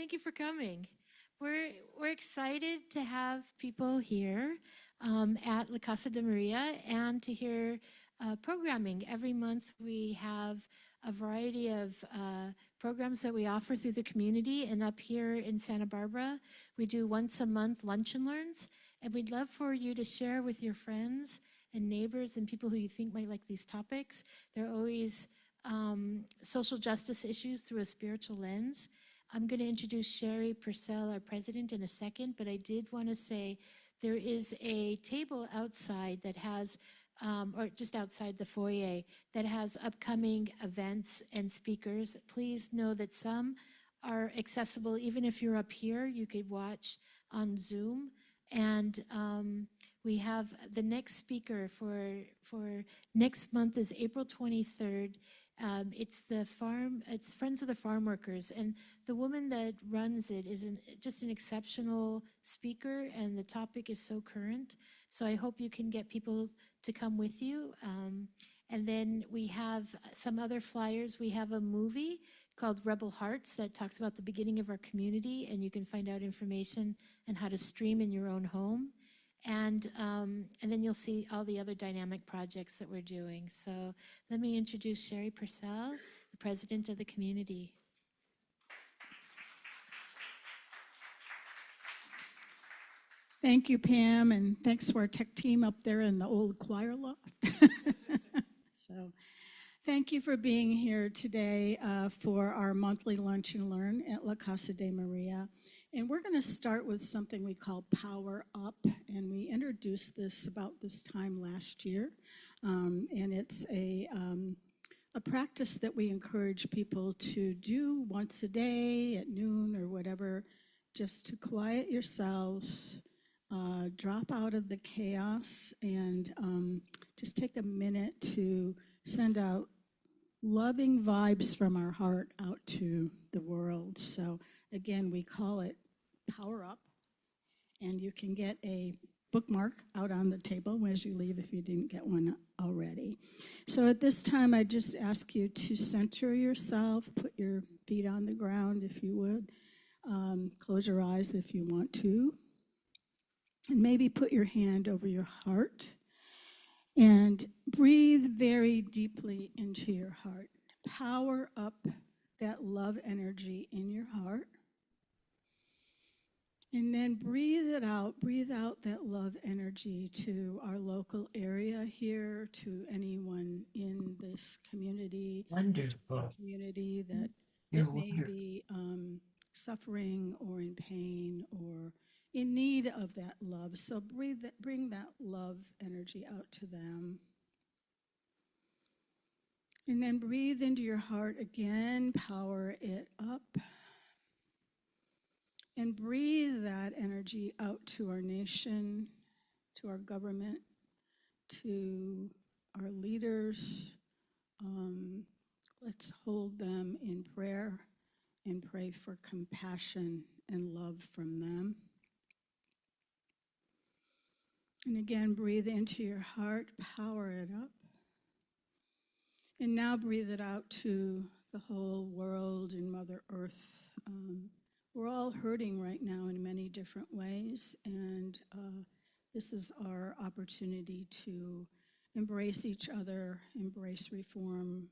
Thank you for coming. We're excited to have people here at La Casa de Maria and to hear programming. Every month we have a variety of programs that we offer through the community, and up here in Santa Barbara, we do once a month lunch and learns, and we'd love for you to share with your friends and neighbors and people who you think might like these topics. They're always social justice issues through a spiritual lens. I'm going to introduce Sherry Purcell, our president, in a second, but I did want to say there is a table outside that has, or just outside the foyer, that has upcoming events and speakers. Please know that some are accessible. Even if you're up here, you could watch on Zoom. And we have the next speaker for next month is April 23rd. It's Friends of the Farm Workers, and the woman that runs it is just an exceptional speaker, and the topic is so current. So I hope you can get people to come with you. And then we have some other flyers. We have a movie called Rebel Hearts that talks about the beginning of our community, and you can find out information on how to stream in your own home. And then you'll see all the other dynamic projects that we're doing. So let me introduce Sherry Purcell, the president of the community. Thank you, Pam, and thanks to our tech team up there in the old choir loft. So thank you for being here today for our monthly Lunch and Learn at La Casa de Maria. And we're going to start with something we call Power Up, and we introduced this about this time last year. And it's a practice that we encourage people to do once a day at noon or whatever, just to quiet yourselves, drop out of the chaos, and just take a minute to send out loving vibes from our heart out to the world. So again, we call it Power Up, and you can get a bookmark out on the table as you leave if you didn't get one already. So at this time, I just ask you to center yourself, put your feet on the ground if you would, close your eyes if you want to, and maybe put your hand over your heart and breathe very deeply into your heart. Power up that love energy in your heart. And then breathe it out. Breathe out that love energy to our local area here, to anyone in this community. Wonderful. Community that may be suffering or in pain or in need of that love. So bring that love energy out to them. And then breathe into your heart again, power it up. And breathe that energy out to our nation, to our government, to our leaders. Let's hold them in prayer and pray for compassion and love from them. And again, breathe into your heart, power it up. And now breathe it out to the whole world and Mother Earth. We're all hurting right now in many different ways, and this is our opportunity to embrace each other, embrace reform,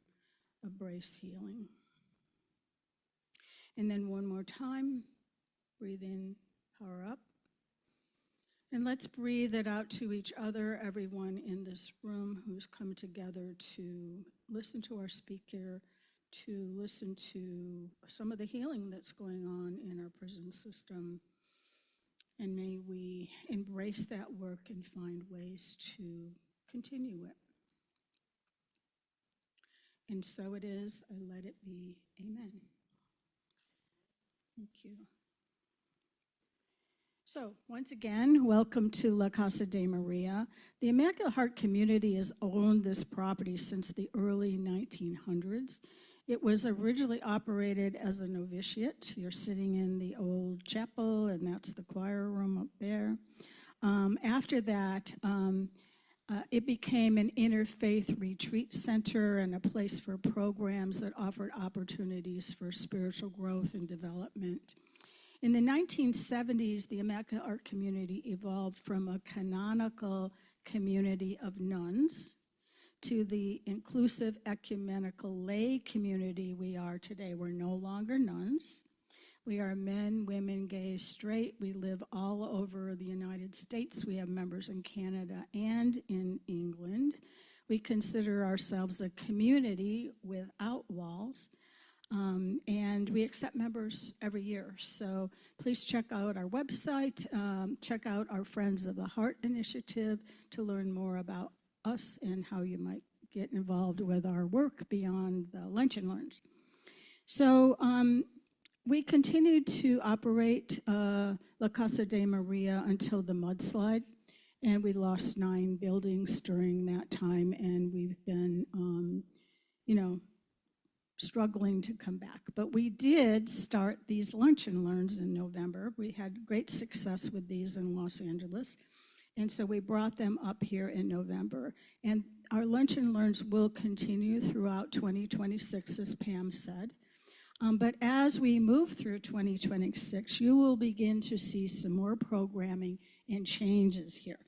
embrace healing. And then one more time, breathe in, power up. And let's breathe it out to each other, everyone in this room who's come together to listen to our speaker, to listen to some of the healing that's going on in our prison system. And may we embrace that work and find ways to continue it. And so it is, I let it be. Amen. Thank you. So once again, welcome to La Casa de Maria. The Immaculate Heart community has owned this property since the early 1900s. It was originally operated as a novitiate. You're sitting in the old chapel, and that's the choir room up there. After that, it became an interfaith retreat center and a place for programs that offered opportunities for spiritual growth and development. In the 1970s, the American art community evolved from a canonical community of nuns to the inclusive ecumenical lay community we are today. We're no longer nuns. We are men, women, gay, straight. We live all over the United States. We have members in Canada and in England. We consider ourselves a community without walls. And we accept members every year. So please check out our website, check out our Friends of the Heart initiative to learn more about us and how you might get involved with our work beyond the Lunch and Learns. So we continued to operate La Casa de Maria until the mudslide, and we lost 9 buildings during that time, and we've been, struggling to come back. But we did start these Lunch and Learns in November. We had great success with these in Los Angeles. And so we brought them up here in November. And our Lunch and Learns will continue throughout 2026, as Pam said. But as we move through 2026, you will begin to see some more programming and changes here.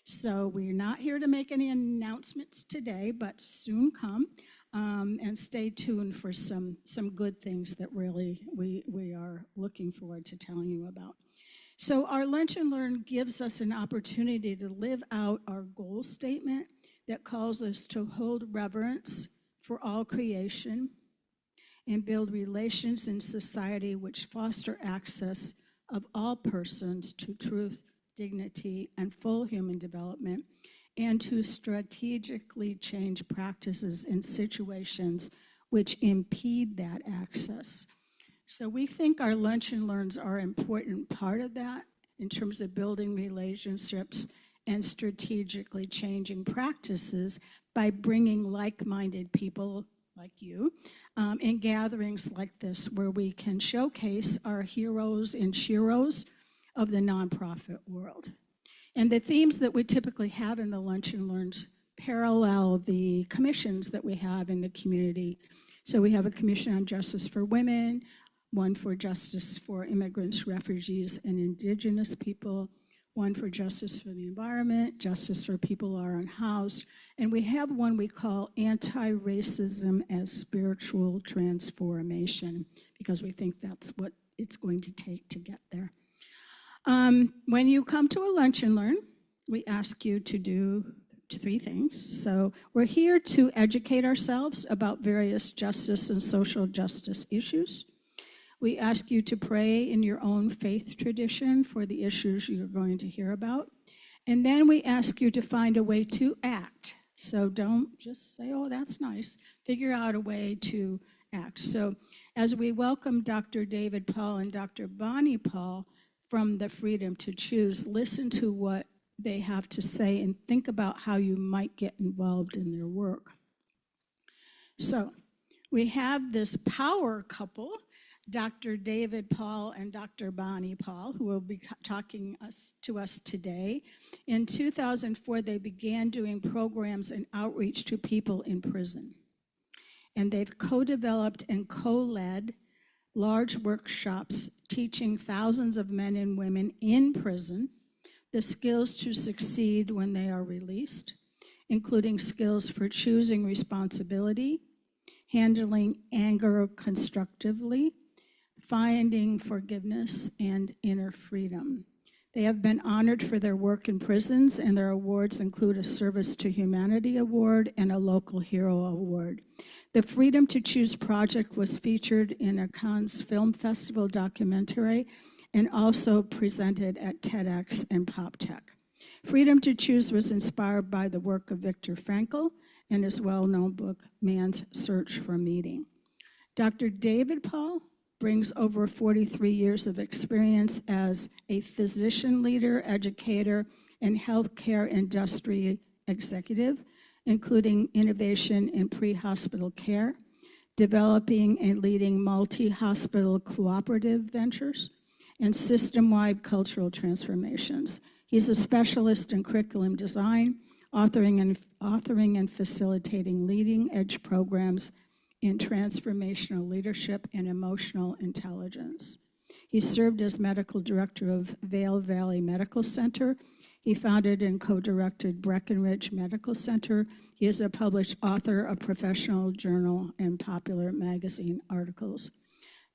So we're not here to make any announcements today, but soon come. And stay tuned for some good things that really we are looking forward to telling you about. So our Lunch and Learn gives us an opportunity to live out our goal statement that calls us to hold reverence for all creation and build relations in society which foster access of all persons to truth, dignity, and full human development, and to strategically change practices in situations which impede that access. So we think our Lunch and Learns are an important part of that in terms of building relationships and strategically changing practices by bringing like-minded people like you in gatherings like this where we can showcase our heroes and sheroes of the nonprofit world. And the themes that we typically have in the Lunch and Learns parallel the commissions that we have in the community. So we have a commission on justice for women, one for justice for immigrants, refugees, and indigenous people, one for justice for the environment, justice for people who are unhoused, and we have one we call anti-racism as spiritual transformation, because we think that's what it's going to take to get there. When you come to a Lunch and Learn, we ask you to do 3 things. So we're here to educate ourselves about various justice and social justice issues. We ask you to pray in your own faith tradition for the issues you're going to hear about. And then we ask you to find a way to act. So don't just say, oh, that's nice. Figure out a way to act. So as we welcome Dr. David Paul and Dr. Bonnie Paul from the Freedom to Choose, listen to what they have to say and think about how you might get involved in their work. So we have this power couple, Dr. David Paul and Dr. Bonnie Paul, who will be talking to us today. In 2004, they began doing programs and outreach to people in prison. And they've co-developed and co-led large workshops teaching thousands of men and women in prison the skills to succeed when they are released, including skills for choosing responsibility, handling anger constructively, finding forgiveness, and inner freedom. They have been honored for their work in prisons, and their awards include a Service to Humanity Award and a Local Hero Award. The Freedom to Choose project was featured in a Cannes Film Festival documentary and also presented at TEDx and PopTech. Freedom to Choose was inspired by the work of Viktor Frankl and his well-known book, Man's Search for Meaning. Dr. David Paul brings over 43 years of experience as a physician leader, educator, and healthcare industry executive, including innovation in pre-hospital care, developing and leading multi-hospital cooperative ventures, and system-wide cultural transformations. He's a specialist in curriculum design, authoring and facilitating leading-edge programs in transformational leadership and emotional intelligence. He served as medical director of Vail Valley Medical Center. He founded and co-directed Breckenridge Medical Center. He is a published author of professional journal and popular magazine articles.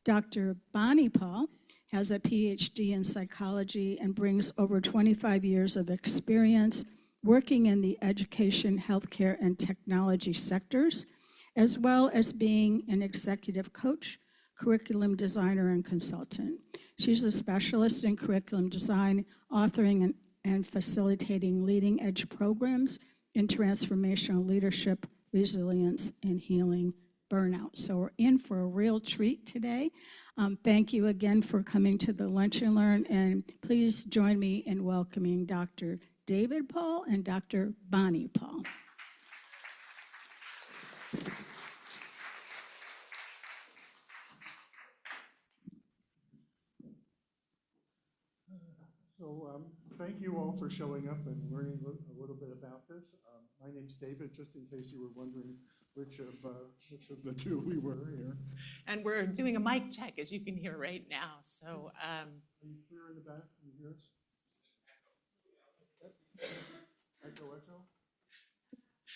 Dr. Bonnie Paul has a PhD in psychology and brings over 25 years of experience working in the education, healthcare, and technology sectors, as well as being an executive coach, curriculum designer, and consultant. She's a specialist in curriculum design, authoring and facilitating leading edge programs in transformational leadership, resilience, and healing burnout. So we're in for a real treat today. Thank you again for coming to the Lunch and Learn, and please join me in welcoming Dr. David Paul and Dr. Bonnie Paul. So thank you all for showing up and learning a little bit about this. My name's David, just in case you were wondering which of the two we were here. And we're doing a mic check, as you can hear right now. So, are you clear in the back? Can you hear us? Echo.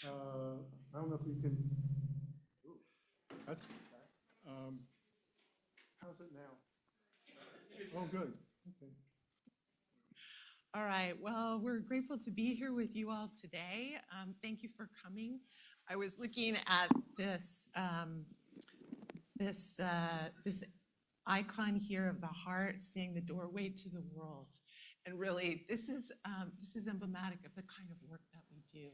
I don't know if you can. Ooh, that's how's it now? Oh, good. Okay. all right. Well, we're grateful to be here with you all today. Thank you for coming. I was looking at this this icon here of the heart, seeing the doorway to the world, and really, this is emblematic of the kind of work that we do.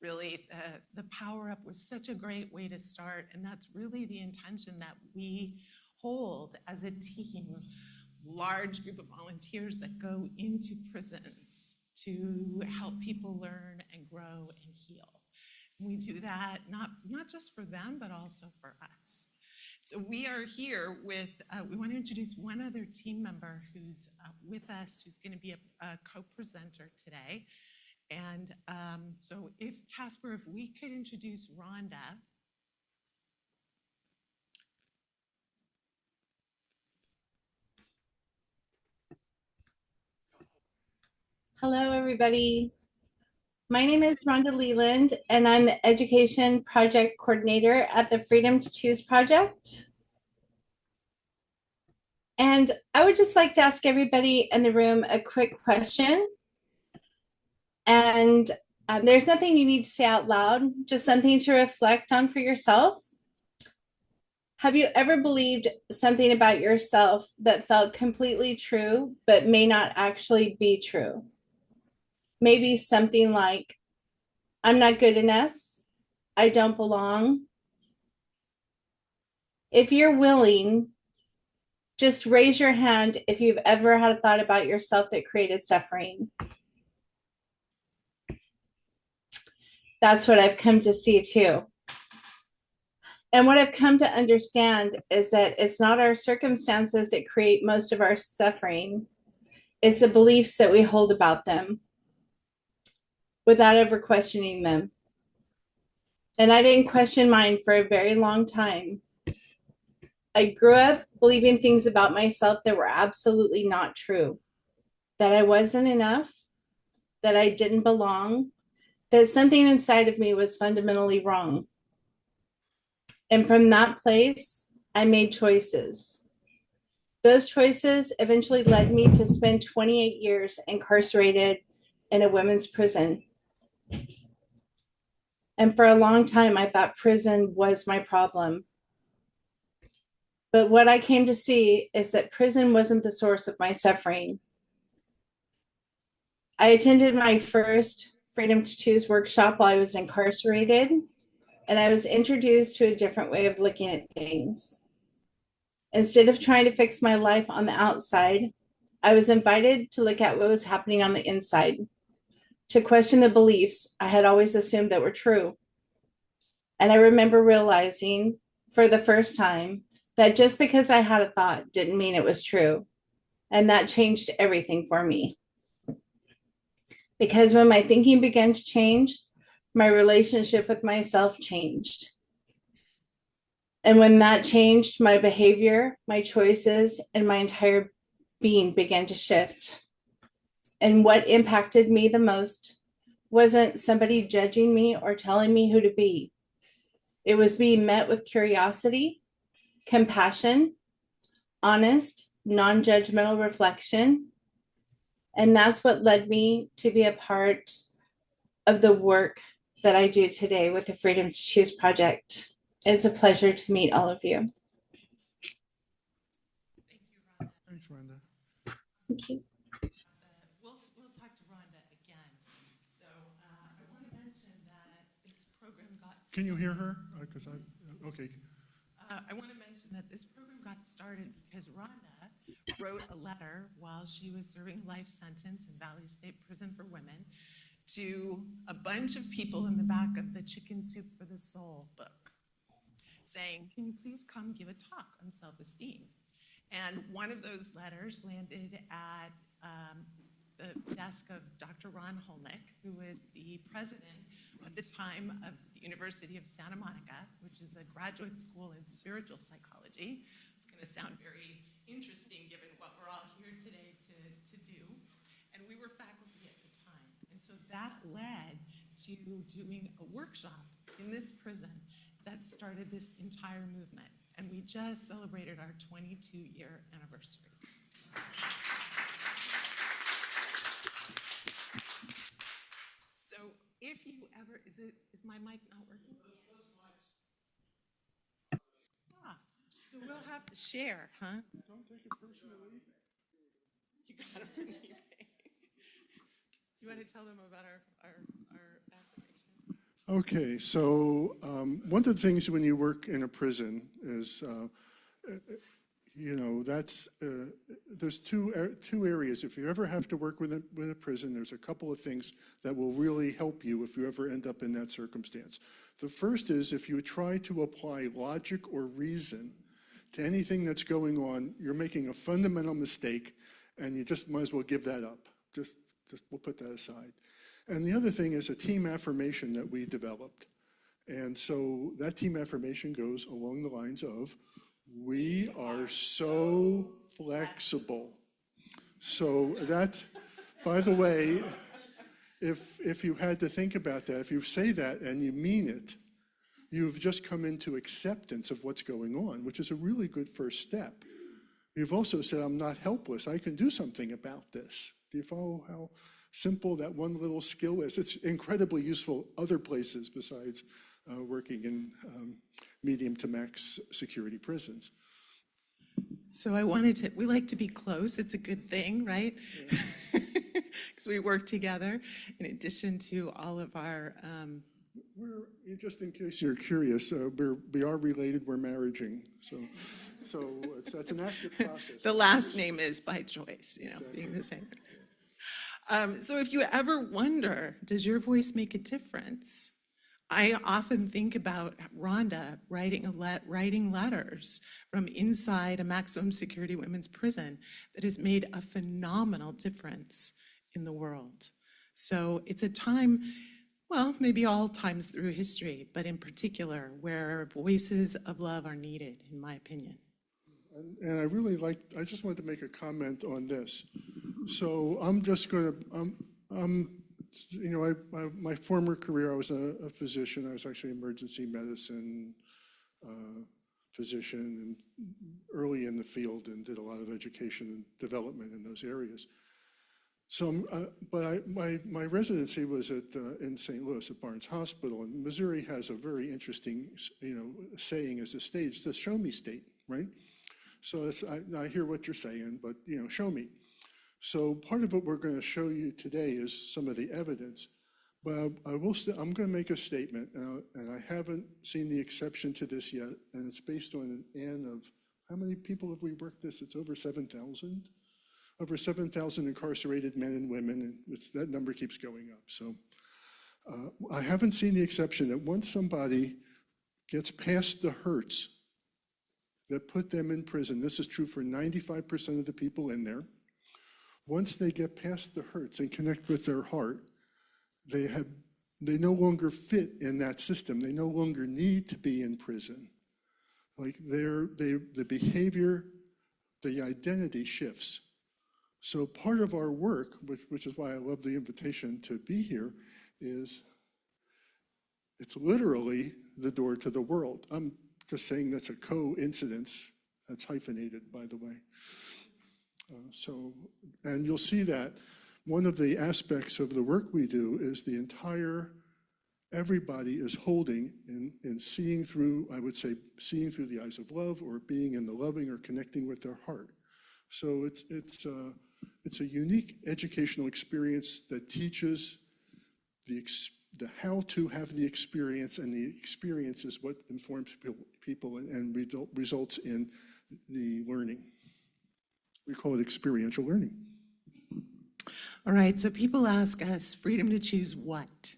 Really, the Power Up was such a great way to start, and that's really the intention that we hold as a team. Large group of volunteers that go into prisons to help people learn and grow and heal. And we do that not just for them, but also for us. So we are here with, we want to introduce one other team member who's with us, who's going to be a co-presenter today. And so if Casper, if we could introduce Rhonda. Hello, everybody. My name is Rhonda Leland, and I'm the Education Project Coordinator at the Freedom to Choose Project. And I would just like to ask everybody in the room a quick question. And there's nothing you need to say out loud, just something to reflect on for yourself. Have you ever believed something about yourself that felt completely true, but may not actually be true? Maybe something like, I'm not good enough. I don't belong. If you're willing, just raise your hand if you've ever had a thought about yourself that created suffering. That's what I've come to see too. And what I've come to understand is that it's not our circumstances that create most of our suffering. It's the beliefs that we hold about them without ever questioning them. And I didn't question mine for a very long time. I grew up believing things about myself that were absolutely not true. That I wasn't enough, that I didn't belong, that something inside of me was fundamentally wrong. And from that place, I made choices. Those choices eventually led me to spend 28 years incarcerated in a women's prison. And for a long time, I thought prison was my problem. But what I came to see is that prison wasn't the source of my suffering. I attended my first Freedom to Choose workshop while I was incarcerated, and I was introduced to a different way of looking at things. Instead of trying to fix my life on the outside, I was invited to look at what was happening on the inside, to question the beliefs I had always assumed that were true. And I remember realizing for the first time that just because I had a thought didn't mean it was true. And that changed everything for me. Because when my thinking began to change, my relationship with myself changed. And when that changed, my behavior, my choices, and my entire being began to shift. And what impacted me the most wasn't somebody judging me or telling me who to be. It was being met with curiosity, compassion, honest, non-judgmental reflection. And that's what led me to be a part of the work that I do today with the Freedom to Choose Project. It's a pleasure to meet all of you. Thanks, Rhonda. Thank you. We'll talk to Rhonda again. So I want to mention that this program got. Can you hear her? Okay. I want to mention that this program got started because Rhonda wrote a letter while she was serving life sentence in Valley State Prison for Women to a bunch of people in the back of the Chicken Soup for the Soul book, saying, can you please come give a talk on self-esteem? And one of those letters landed at the desk of Dr. Ron Holnick, who was the president at the time of the University of Santa Monica, which is a graduate school in spiritual psychology. It's going to sound very interesting given what we're all here today to do. And we were faculty at the time. And so that led to doing a workshop in this prison that started this entire movement. And we just celebrated our 22-year anniversary. So if you ever, is my mic not working? Ah, so we'll have to share, huh? Don't take it personally. You got it on eBay. You want to tell them about our affirmation? Okay, so one of the things when you work in a prison is, there's two areas. If you ever have to work with a prison, there's a couple of things that will really help you if you ever end up in that circumstance. The first is if you try to apply logic or reason to anything that's going on, you're making a fundamental mistake, and you just might as well give that up. Just we'll put that aside. And the other thing is a team affirmation that we developed. And so that team affirmation goes along the lines of, we are so flexible. So that, by the way, if you had to think about that, if you say that and you mean it, you've just come into acceptance of what's going on, which is a really good first step. You've also said, I'm not helpless. I can do something about this. Do you follow how simple that one little skill is? It's incredibly useful other places besides working in medium to max security prisons. So we like to be close. It's a good thing, right? Because we work together in addition to all of our. Just in case you're curious, we are related, we're marrying. So that's an active process. The last name is by choice, Exactly. being the same. So if you ever wonder, does your voice make a difference? I often think about Rhonda writing letters from inside a maximum security women's prison that has made a phenomenal difference in the world. So it's a time, well, maybe all times through history, but in particular where voices of love are needed, in my opinion. And I just wanted to make a comment on this. So my former career, I was a physician. I was actually an emergency medicine physician and early in the field and did a lot of education and development in those areas. So, my residency was in St. Louis at Barnes Hospital, and Missouri has a very interesting, saying as a state. It's the show me state, right? So I hear what you're saying, but show me. So part of what we're going to show you today is some of the evidence, but I'm going to make a statement, and I haven't seen the exception to this yet, and it's based on an N of, how many people have we worked this? It's over 7,000. Over 7,000 incarcerated men and women, and that number keeps going up. So I haven't seen the exception that once somebody gets past the hurts that put them in prison, this is true for 95% of the people in there, once they get past the hurts and connect with their heart, they no longer fit in that system. They no longer need to be in prison. Like the behavior, the identity shifts. So part of our work, which is why I love the invitation to be here, is it's literally the door to the world. I'm just saying that's a coincidence. That's hyphenated, by the way. And you'll see that one of the aspects of the work we do is everybody is holding and seeing through, I would say, seeing through the eyes of love, or being in the loving or connecting with their heart. So it's a unique educational experience that teaches the how to have the experience, and the experience is what informs people and results in the learning. We call it experiential learning. All right, so people ask us, freedom to choose what?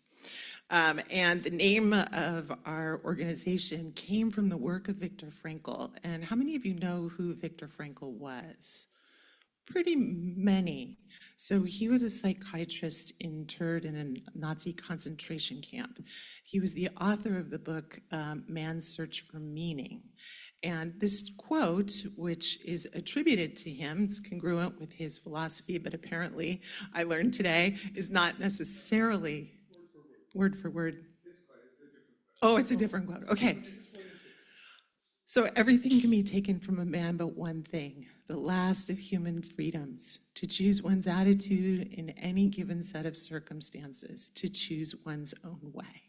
And the name of our organization came from the work of Viktor Frankl. And how many of you know who Viktor Frankl was? Pretty many. So he was a psychiatrist interned in a Nazi concentration camp. He was the author of the book, Man's Search for Meaning. And this quote, which is attributed to him, it's congruent with his philosophy, but apparently, I learned today, is not necessarily word for word. Oh, it's a different quote. Okay. So everything can be taken from a man but one thing, the last of human freedoms, to choose one's attitude in any given set of circumstances, to choose one's own way.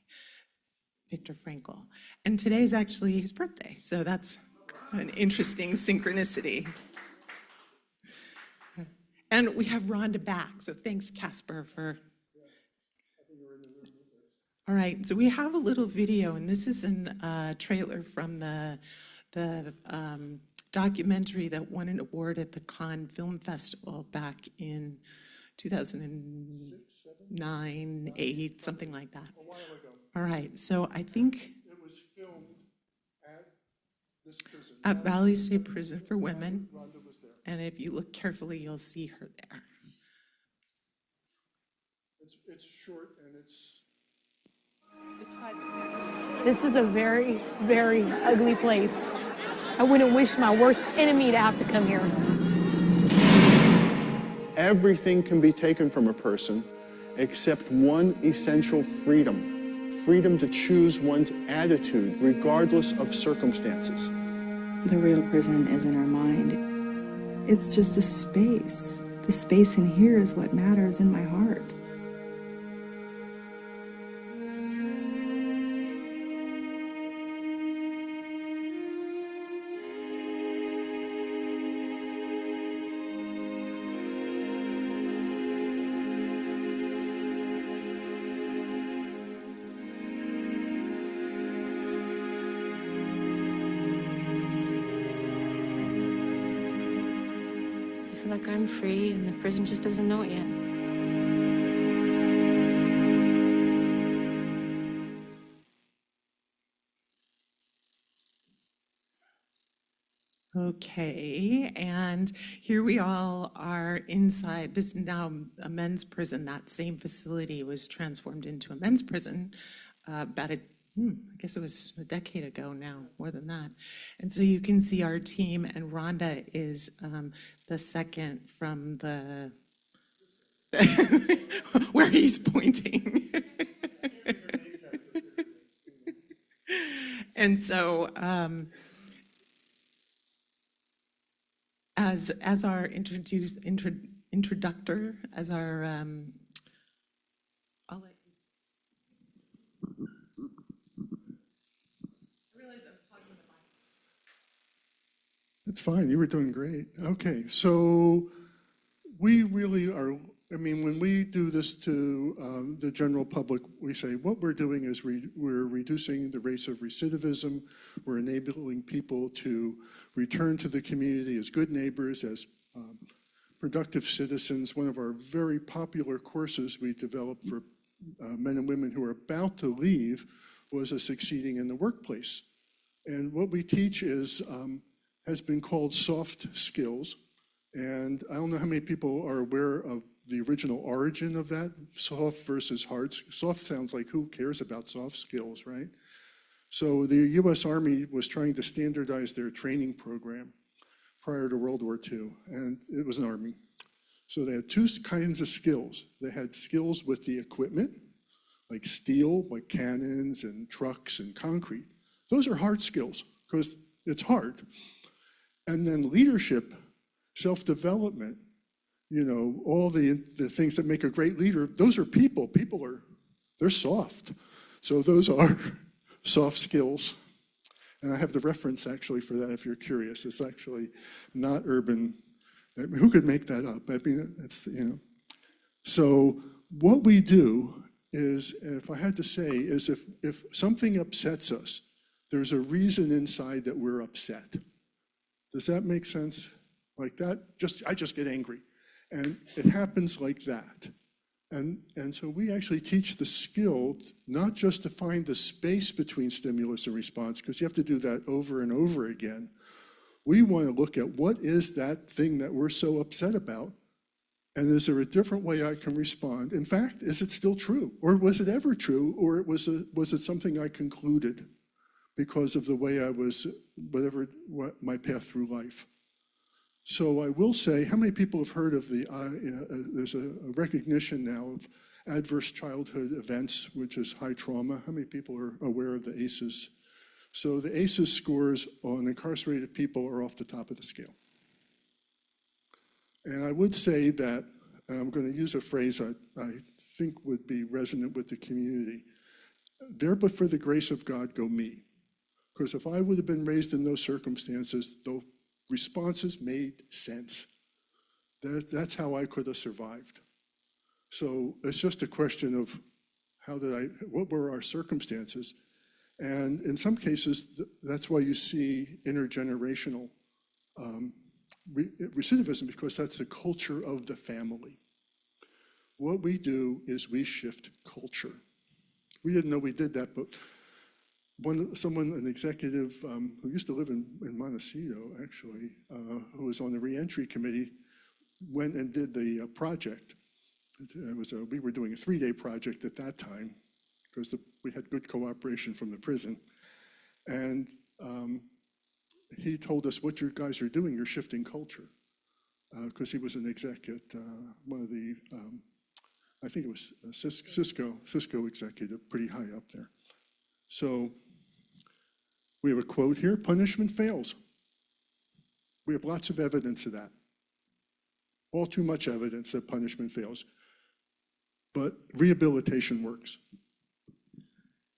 Viktor Frankl. And today is actually his birthday, so that's an interesting synchronicity. And we have Rhonda back, so thanks, Casper, for... All right, so we have a little video, and this is a trailer from the documentary that won an award at the Cannes Film Festival back in 2009, 8, something like that. A while ago. All right, so I think It was filmed at this prison. at Valley State Prison for Women, Rhonda was there. and if you look carefully, you'll see her there. It's short and it's... This is a very, very ugly place. I wouldn't wish my worst enemy to have to come here. Everything can be taken from a person except one essential freedom. Freedom to choose one's attitude regardless of circumstances. The real prison is in our mind. It's just a space. The space in here is what matters in my heart. I feel like I'm free and the prison just doesn't know it yet. Okay, and here we all are inside. This is now a men's prison. That same facility was transformed into a men's prison about I guess it was a decade ago now, more than that. And so you can see our team, and Rhonda is the second from the, where he's pointing. And so, as our introductor, as our, I'll let you. I realized I was talking to the mic. That's fine, you were doing great. Okay, so we really are, I mean, when we do this to the general public, we say what we're doing is we're reducing the rates of recidivism, we're enabling people to return to the community as good neighbors, as productive citizens. One of our very popular courses we developed for men and women who are about to leave was a succeeding in the workplace. And what we teach is, has been called soft skills. And I don't know how many people are aware of the original origin of that, soft versus hard. Soft sounds like who cares about soft skills, right? So the US Army was trying to standardize their training program prior to World War II, and it was an army. So they had two kinds of skills. They had skills with the equipment, like steel, like cannons and trucks and concrete. Those are hard skills because it's hard. And then leadership, self-development, all the things that make a great leader, those are people. They're soft. So those are soft skills. And I have the reference actually for that if you're curious. It's actually not urban. I mean, who could make that up? I mean, it's. So what we do is, if I had to say, is if something upsets us, there's a reason inside that we're upset. Does that make sense? Like that, I just get angry. And it happens like that. And so we actually teach the skill not just to find the space between stimulus and response, because you have to do that over and over again. We want to look at what is that thing that we're so upset about, and is there a different way I can respond? In fact, is it still true? Or was it ever true? Or was it something I concluded because of the way I was, what my path through life? So I will say, how many people have heard of there's a recognition now of adverse childhood events, which is high trauma. How many people are aware of the ACEs? So the ACEs scores on incarcerated people are off the top of the scale. And I would say that, and I'm going to use a phrase I think would be resonant with the community, there but for the grace of God go me. Because if I would have been raised in those circumstances, the responses made sense. That's how I could have survived. So it's just a question of what were our circumstances? And in some cases, that's why you see intergenerational recidivism, because that's the culture of the family. What we do is we shift culture. We didn't know we did that, but an executive who used to live in Montecito, actually, who was on the reentry committee, went and did the project. We were doing a 3-day project at that time because we had good cooperation from the prison. And he told us, what you guys are doing, you're shifting culture. Because he was an exec at one of the, I think it was Cisco executive, pretty high up there. So we have a quote here, punishment fails. We have lots of evidence of that. All too much evidence that punishment fails. But rehabilitation works.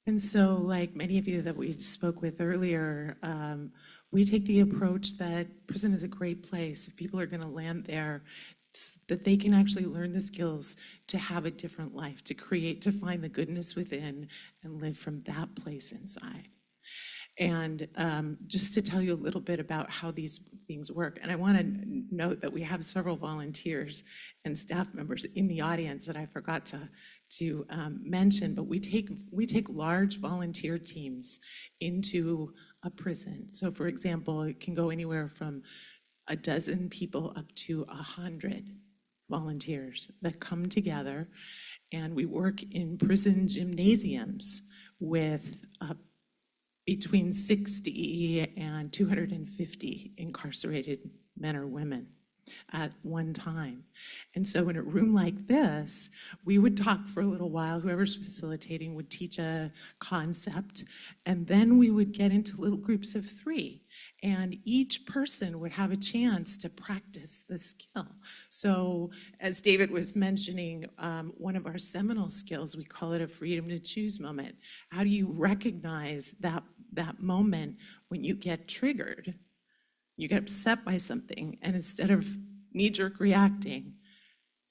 And so, like many of you that we spoke with earlier, we take the approach that prison is a great place. If people are going to land there, that they can actually learn the skills to have a different life, to find the goodness within and live from that place inside. And just to tell you a little bit about how these things work, and I want to note that we have several volunteers and staff members in the audience that I forgot to mention, but we take large volunteer teams into a prison. So for example, it can go anywhere from a dozen people up to 100 volunteers that come together, and we work in prison gymnasiums with between 60 and 250 incarcerated men or women at one time. And so in a room like this, we would talk for a little while, whoever's facilitating would teach a concept, and then we would get into little groups of 3. And each person would have a chance to practice the skill. So as David was mentioning, one of our seminal skills, we call it a freedom to choose moment. How do you recognize that moment when you get triggered, you get upset by something, and instead of knee-jerk reacting,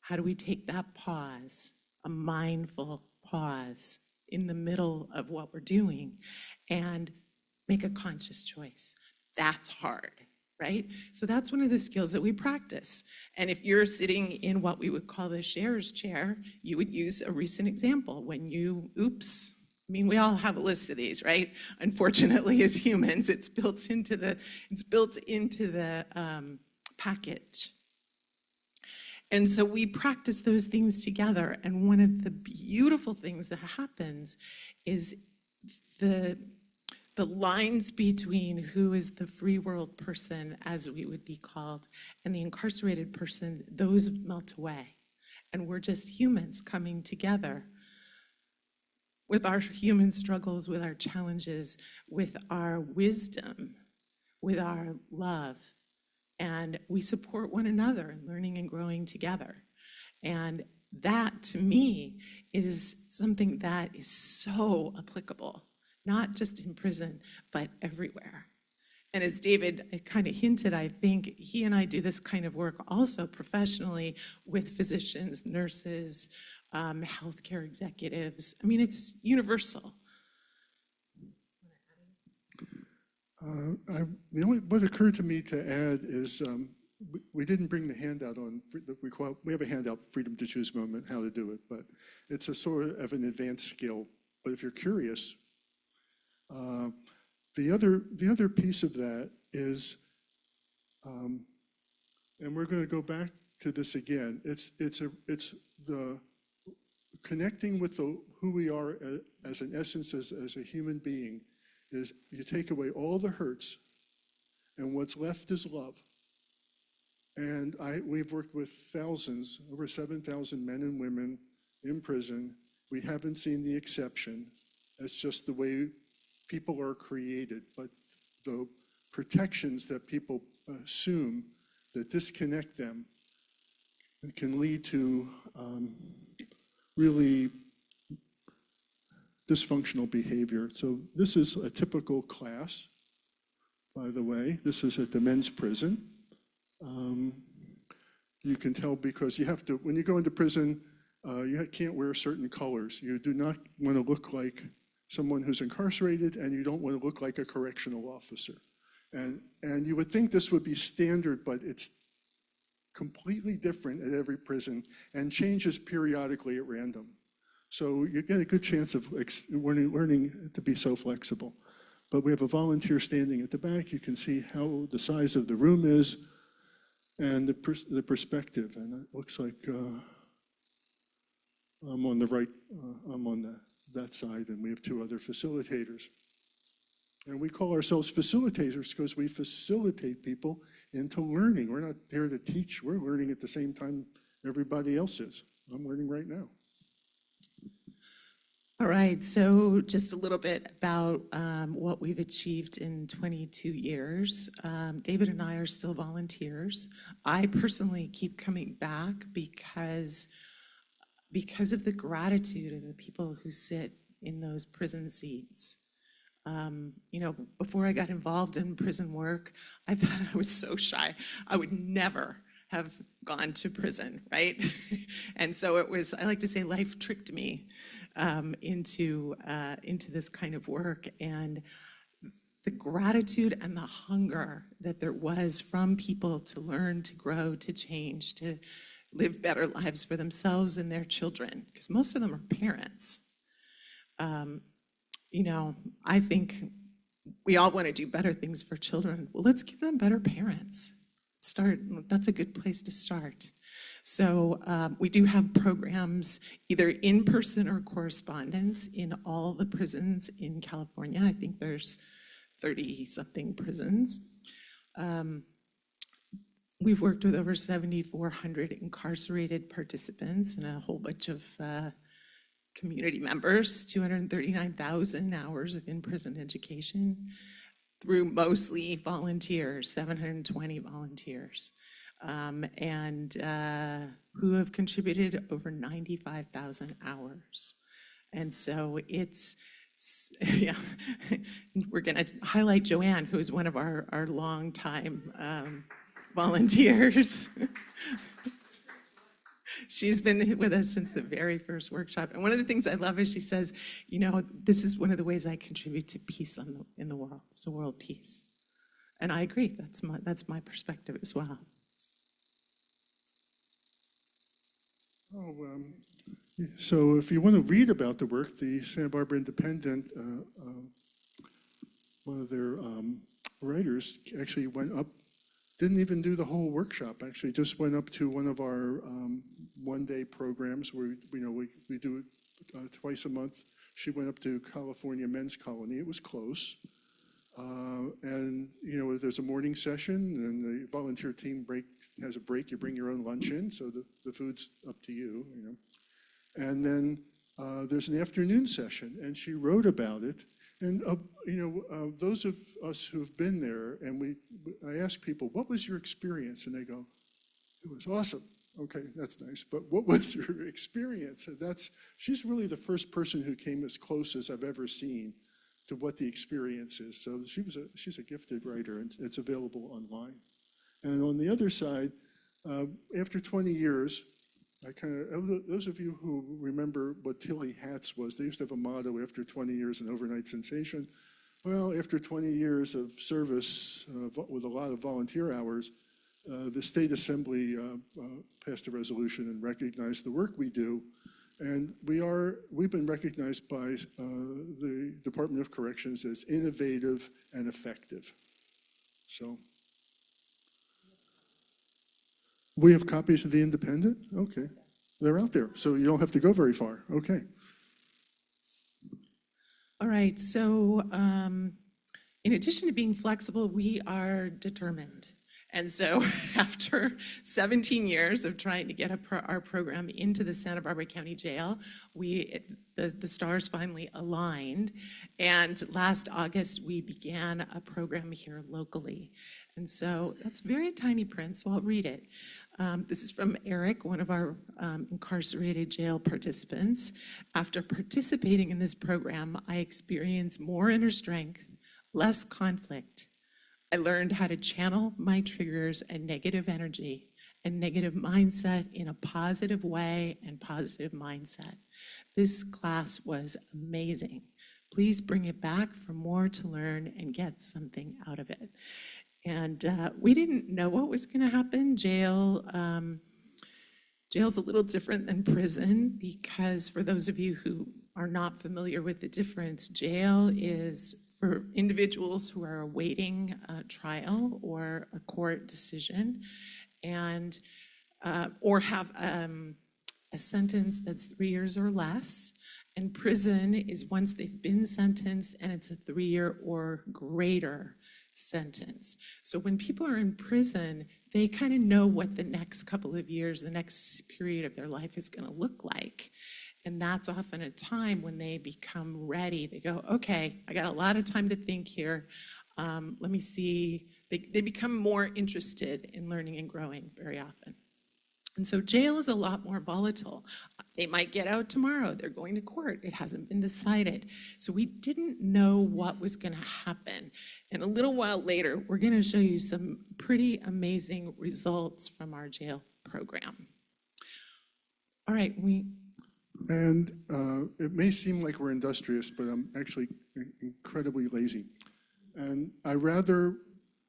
how do we take that pause, a mindful pause in the middle of what we're doing, and make a conscious choice? That's hard, right? So that's one of the skills that we practice. And if you're sitting in what we would call the sharer's chair, you would use a recent example when you, oops, I mean, we all have a list of these, right? Unfortunately, as humans, it's built into the package. And so we practice those things together. And one of the beautiful things that happens is the lines between who is the free world person, as we would be called, and the incarcerated person, those melt away. And we're just humans coming together with our human struggles, with our challenges, with our wisdom, with our love. And we support one another in learning and growing together. And that, to me, is something that is so applicable, not just in prison, but everywhere. And as David kind of hinted, I think he and I do this kind of work also professionally with physicians, nurses, healthcare executives. I mean, it's universal. What occurred to me to add is we didn't bring the handout on, we have a handout, Freedom to Choose Moment, how to do it, but it's a sort of an advanced skill. But if you're curious, the other piece of that is, and we're going to go back to this again, it's the connecting with who we are as an essence, as a human being, is you take away all the hurts, and what's left is love. And we've worked with thousands, over 7,000 men and women in prison. We haven't seen the exception. It's just the way people are created. But the protections that people assume that disconnect them and can lead to really dysfunctional behavior. So this is a typical class, by the way. This is at the men's prison. You can tell because you have to, when you go into prison, you can't wear certain colors. You do not want to look like someone who's incarcerated, and you don't want to look like a correctional officer. And you would think this would be standard, but it's completely different at every prison and changes periodically at random. So you get a good chance of learning to be so flexible. But we have a volunteer standing at the back. You can see how the size of the room is and the perspective. And it looks like I'm on the right, I'm on that side, and we have two other facilitators. And we call ourselves facilitators because we facilitate people into learning. We're not there to teach. We're learning at the same time everybody else is. I'm learning right now. All right, so just a little bit about what we've achieved in 22 years. David and I are still volunteers. I personally keep coming back because of the gratitude of the people who sit in those prison seats. Before I got involved in prison work, I thought I was so shy. I would never have gone to prison, right? And so it was, I like to say, life tricked me into this kind of work. And the gratitude and the hunger that there was from people to learn, to grow, to change, to live better lives for themselves and their children, because most of them are parents. I think we all want to do better things for children. Well, let's give them better parents. That's a good place to start. So we do have programs either in person or correspondence in all the prisons in California. I think there's 30-something prisons. We've worked with over 7,400 incarcerated participants and a whole bunch of community members, 239,000 hours of in-prison education through mostly volunteers, 720 volunteers, and who have contributed over 95,000 hours. And so yeah, we're gonna highlight Joanne, who is one of our longtime volunteers. She's been with us since the very first workshop. And one of the things I love is she says, this is one of the ways I contribute to peace in the world. It's a world peace. And I agree. That's my perspective as well. So if you want to read about the work, the Santa Barbara Independent, one of their writers actually went up, didn't even do the whole workshop, actually just went up to one of our one-day programs where we do it twice a month. She went up to California Men's Colony. It was close, And, you know, there's a morning session, and the volunteer team has a break. You bring your own lunch in, so the food's up to you, you know. And then there's an afternoon session, and she wrote about it. And, those of us who've been there, and I ask people, what was your experience? And they go, it was awesome. Okay, that's nice. But what was your experience? She's really the first person who came as close as I've ever seen to what the experience is. So she's a gifted writer, and it's available online. And on the other side, after 20 years, those of you who remember what Tilly Hats was, they used to have a motto, after 20 years, an overnight sensation. Well, after 20 years of service with a lot of volunteer hours, the State Assembly passed a resolution and recognized the work we do. And we've been recognized by the Department of Corrections as innovative and effective. So we have copies of The Independent? Okay. They're out there, so you don't have to go very far. Okay. All right, so in addition to being flexible, we are determined. And so after 17 years of trying to get our program into the Santa Barbara County Jail, the stars finally aligned. And last August, we began a program here locally. And so that's very tiny print, so I'll read it. This is from Eric, one of our incarcerated jail participants. After participating in this program, I experienced more inner strength, less conflict. I learned how to channel my triggers and negative energy and negative mindset in a positive way and positive mindset. This class was amazing. Please bring it back for more to learn and get something out of it. And we didn't know what was going to happen. Jail's a little different than prison because for those of you who are not familiar with the difference, jail is for individuals who are awaiting a trial or a court decision and or have a sentence that's 3 years or less. And prison is once they've been sentenced and it's a 3-year or greater sentence. So when people are in prison, they kind of know what the next couple of years, the next period of their life is going to look like. And that's often a time when they become ready. They go, okay, I got a lot of time to think here. Let me see. They become more interested in learning and growing very often. And so jail is a lot more volatile. They might get out tomorrow. They're going to court. It hasn't been decided. So we didn't know what was going to happen. And a little while later, we're going to show you some pretty amazing results from our jail program. All right, And it may seem like we're industrious, but I'm actually incredibly lazy. And I rather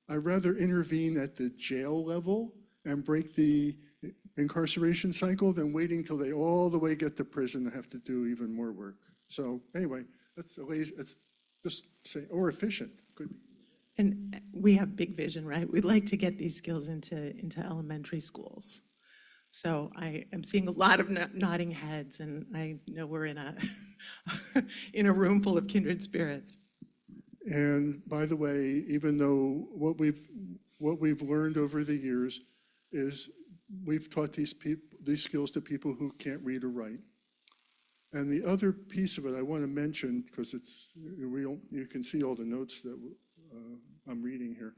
intervene at the jail level and break the incarceration cycle than waiting till they all the way get to prison and have to do even more work. So anyway, that's lazy. It's just say, or efficient. Could be. And we have big vision, right? We'd like to get these skills into elementary schools. So I am seeing a lot of nodding heads, and I know we're in a in a room full of kindred spirits. And by the way, even though what we've learned over the years is we've taught these skills to people who can't read or write. And the other piece of it I want to mention, because you can see all the notes that I'm reading here.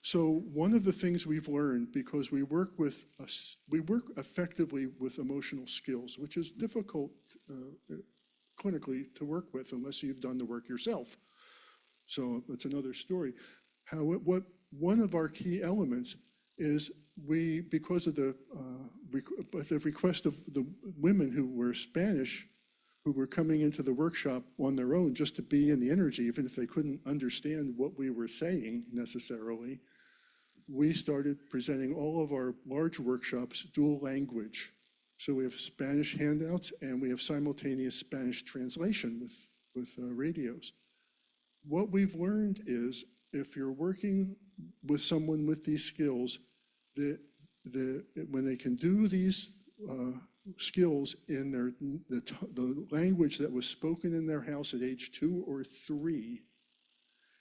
So one of the things we've learned, because we work effectively with emotional skills, which is difficult clinically to work with unless you've done the work yourself. So that's another story. One of our key elements is because of the request of the women who were Spanish, who were coming into the workshop on their own just to be in the energy, even if they couldn't understand what we were saying necessarily, we started presenting all of our large workshops dual language. So we have Spanish handouts and we have simultaneous Spanish translation with radios. What we've learned is if you're working with someone with these skills, when they can do these skills in the language that was spoken in their house at age 2 or 3,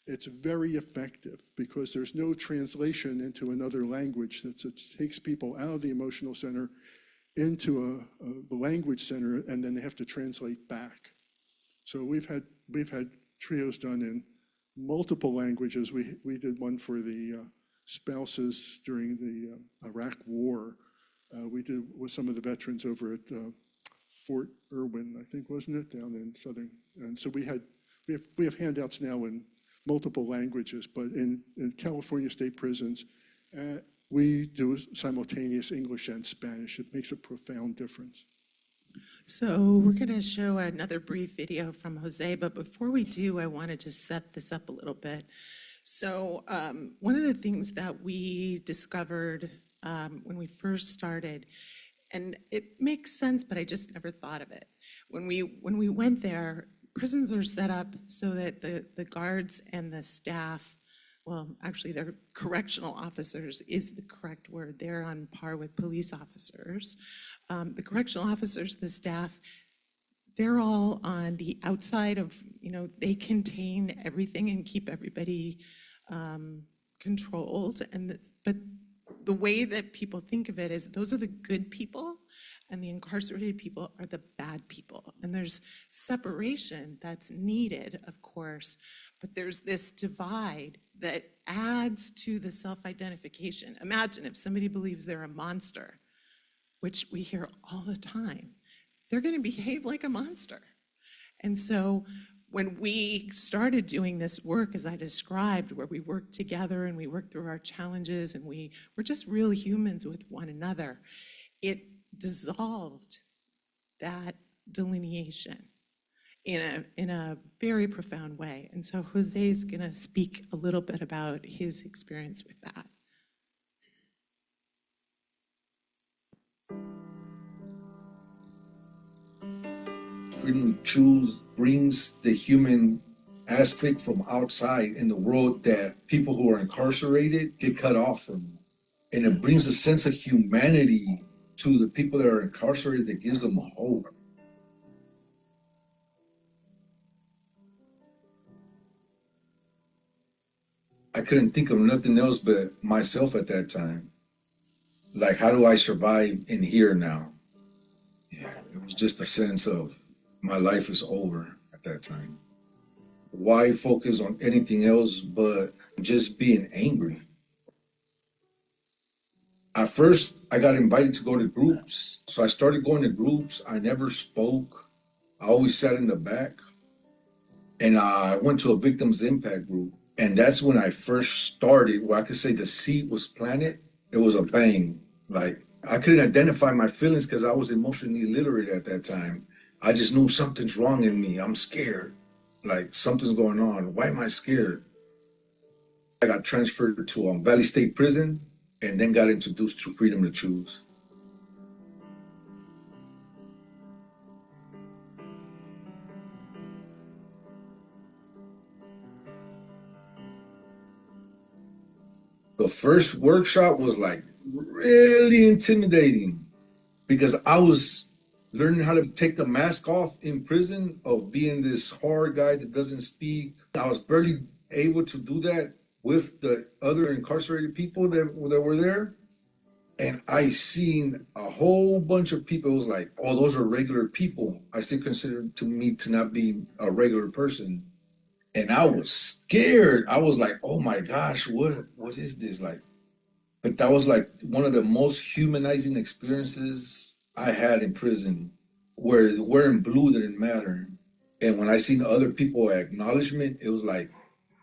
It's very effective because there's no translation into another language that takes people out of the emotional center into a language center, and then they have to translate back. So we've had trios done in multiple languages. We did one for the spouses during the Iraq War. We did with some of the veterans over at Fort Irwin, I think, wasn't it, down in southern. And so we have handouts now in multiple languages, but in California state prisons, we do simultaneous English and Spanish. It makes a profound difference. So we're going to show another brief video from Jose, but before we do, I want to just set this up a little bit. So one of the things that we discovered when we first started, and it makes sense, but I just never thought of it. When we went there, prisons are set up so that the guards and the staff, well, actually, they're correctional officers is the correct word. They're on par with police officers. The correctional officers, the staff, they're all on the outside of, they contain everything and keep everybody controlled. But the way that people think of it is those are the good people and the incarcerated people are the bad people. And there's separation that's needed, of course, but there's this divide that adds to the self-identification. Imagine if somebody believes they're a monster, which we hear all the time, they're going to behave like a monster. And so when we started doing this work, as I described, where we worked together and we worked through our challenges and we were just real humans with one another, it dissolved that delineation in a very profound way. And so Jose is going to speak a little bit about his experience with that. Freedom to choose brings the human aspect from outside in the world that people who are incarcerated get cut off from. And it brings a sense of humanity to the people that are incarcerated that gives them hope. I couldn't think of nothing else but myself at that time. Like, how do I survive in here now? Yeah, it was just a sense of my life is over at that time. Why focus on anything else but just being angry? At first, I got invited to go to groups. So I started going to groups. I never spoke. I always sat in the back. And I went to a victims impact group. And that's when I first started, where I could say the seed was planted. It was a bang. Like, I couldn't identify my feelings because I was emotionally illiterate at that time. I just knew something's wrong in me. I'm scared. Like, something's going on. Why am I scared? I got transferred to Valley State Prison and then got introduced to Freedom to Choose. The first workshop was like really intimidating because I was learning how to take the mask off in prison of being this hard guy that doesn't speak. I was barely able to do that with the other incarcerated people that were there. And I seen a whole bunch of people. It was like, oh, those are regular people. I still consider to me to not be a regular person. And I was scared. I was like, oh my gosh, what is this like? But that was like one of the most humanizing experiences I had in prison, where wearing blue didn't matter. And when I seen other people acknowledgement, it was like,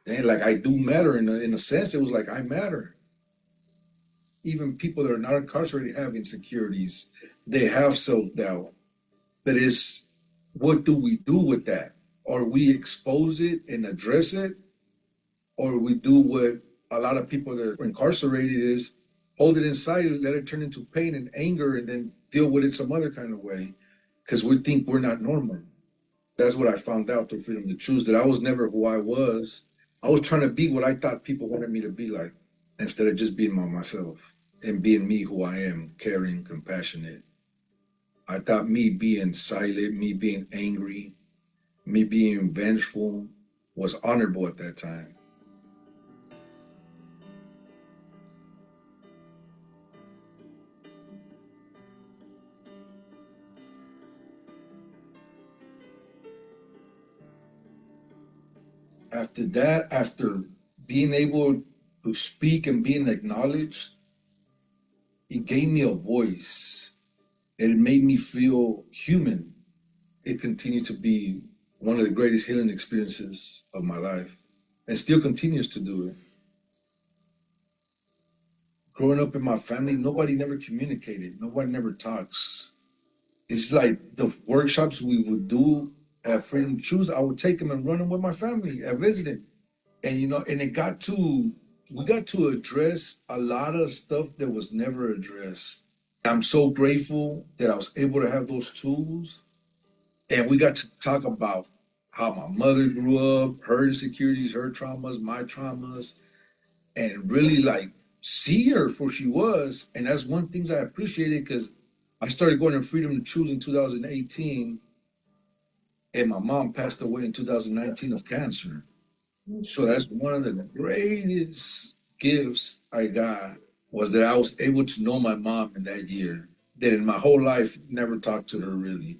dang, like I do matter in a sense. It was like I matter. Even people that are not incarcerated have insecurities. They have self-doubt. But it's, what do we do with that? Or we expose it and address it, or we do what a lot of people that are incarcerated is, hold it inside, let it turn into pain and anger, and then deal with it some other kind of way, because we think we're not normal. That's what I found out through Freedom to Choose, that I was never who I was. I was trying to be what I thought people wanted me to be like, instead of just being myself and being me who I am, caring, compassionate. I thought me being silent, me being angry, me being vengeful was honorable at that time. after that, after being able to speak and being acknowledged, it gave me a voice and it made me feel human. It continued to be one of the greatest healing experiences of my life and still continues to do it. Growing up in my family, nobody never communicated, nobody never talks. It's like the workshops we would do at Freedom to Choose, I would take them and run them with my family at visiting. And and we got to address a lot of stuff that was never addressed. I'm so grateful that I was able to have those tools. And we got to talk about how my mother grew up, her insecurities, her traumas, my traumas, and really like see her for she was. And that's one thing I appreciated because I started going to Freedom to Choose in 2018, and my mom passed away in 2019 of cancer. So that's one of the greatest gifts I got was that I was able to know my mom in that year. That in my whole life never talked to her really.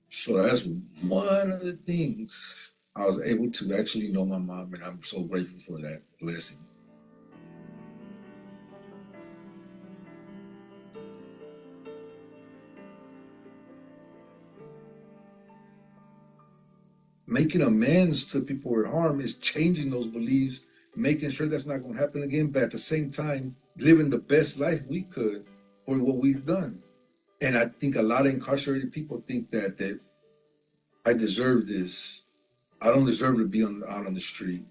So that's one of the things I was able to actually know my mom, and I'm so grateful for that blessing. Making amends to people who are harmed is changing those beliefs, making sure that's not going to happen again, but at the same time, living the best life we could for what we've done. And I think a lot of incarcerated people think that I deserve this. I don't deserve to be out on the street.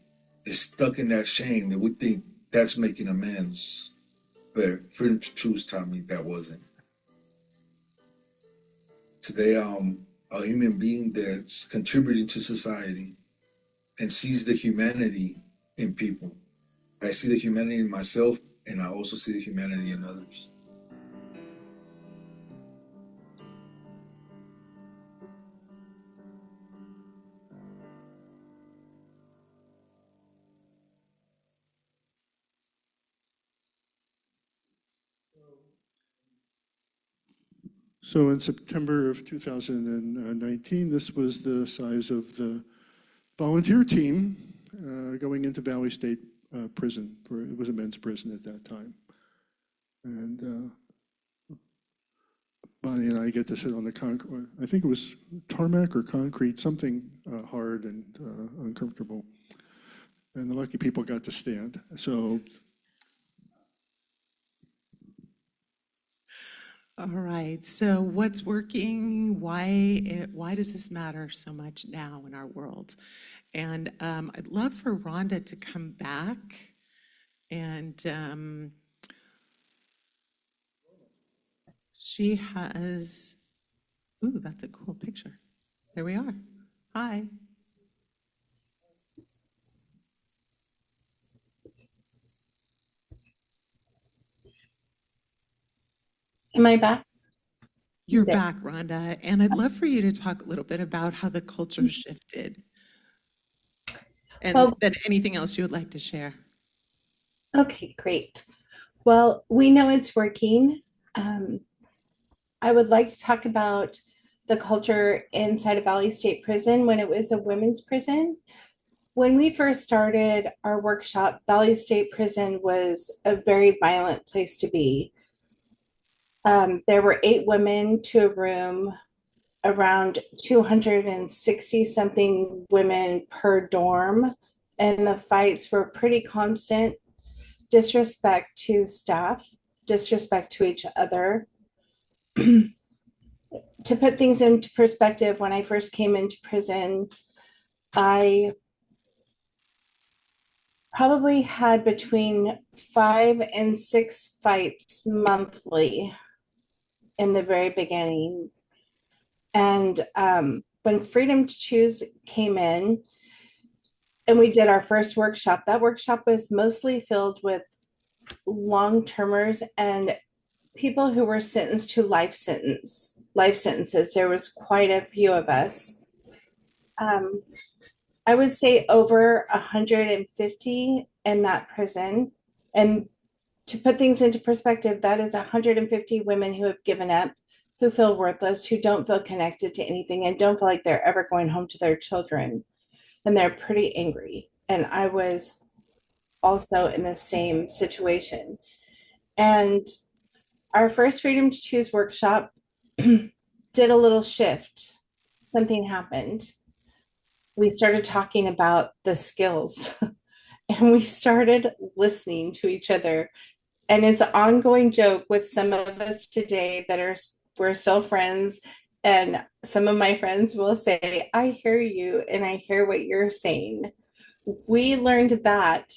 They're stuck in that shame that we think that's making amends. But Freedom to Choose taught me that wasn't. Today, I'm a human being that's contributing to society and sees the humanity in people. I see the humanity in myself, and I also see the humanity in others. So in September of 2019, this was the size of the volunteer team going into Valley State Prison. It was a men's prison at that time. And Bonnie and I get to sit on the concrete, I think it was tarmac or concrete, something hard and uncomfortable. And the lucky people got to stand. So All right. So what's working? Why does this matter so much now in our world? And I'd love for Rhonda to come back and she has, ooh, that's a cool picture. There we are. Hi. Am I back? You're There. back, Rhonda. And I'd love for you to talk a little bit about how the culture shifted and Well, then anything else you would like to share. okay, great. Well, we know it's working. I would like to talk about the culture inside of Valley State Prison when it was a women's prison. When we first started our workshop, Valley State Prison was a very violent place to be. There were 8 women to a room, around 260 something women per dorm, and the fights were pretty constant. Disrespect to staff, disrespect to each other. To put things into perspective, when I first came into prison, I probably had between 5 and 6 fights monthly in the very beginning. And when Freedom to Choose came in and we did our first workshop, that workshop was mostly filled with long-termers and people who were sentenced to life sentences. There was quite a few of us. I would say over 150 in that prison. And to put things into perspective, that is 150 women who have given up, who feel worthless, who don't feel connected to anything, and don't feel like they're ever going home to their children. And they're pretty angry. And I was also in the same situation. And our first Freedom to Choose workshop did a little shift. Something happened. We started talking about the skills and we started listening to each other. And it's an ongoing joke with some of us today that we're still friends. And some of my friends will say, I hear you and I hear what you're saying. We learned that.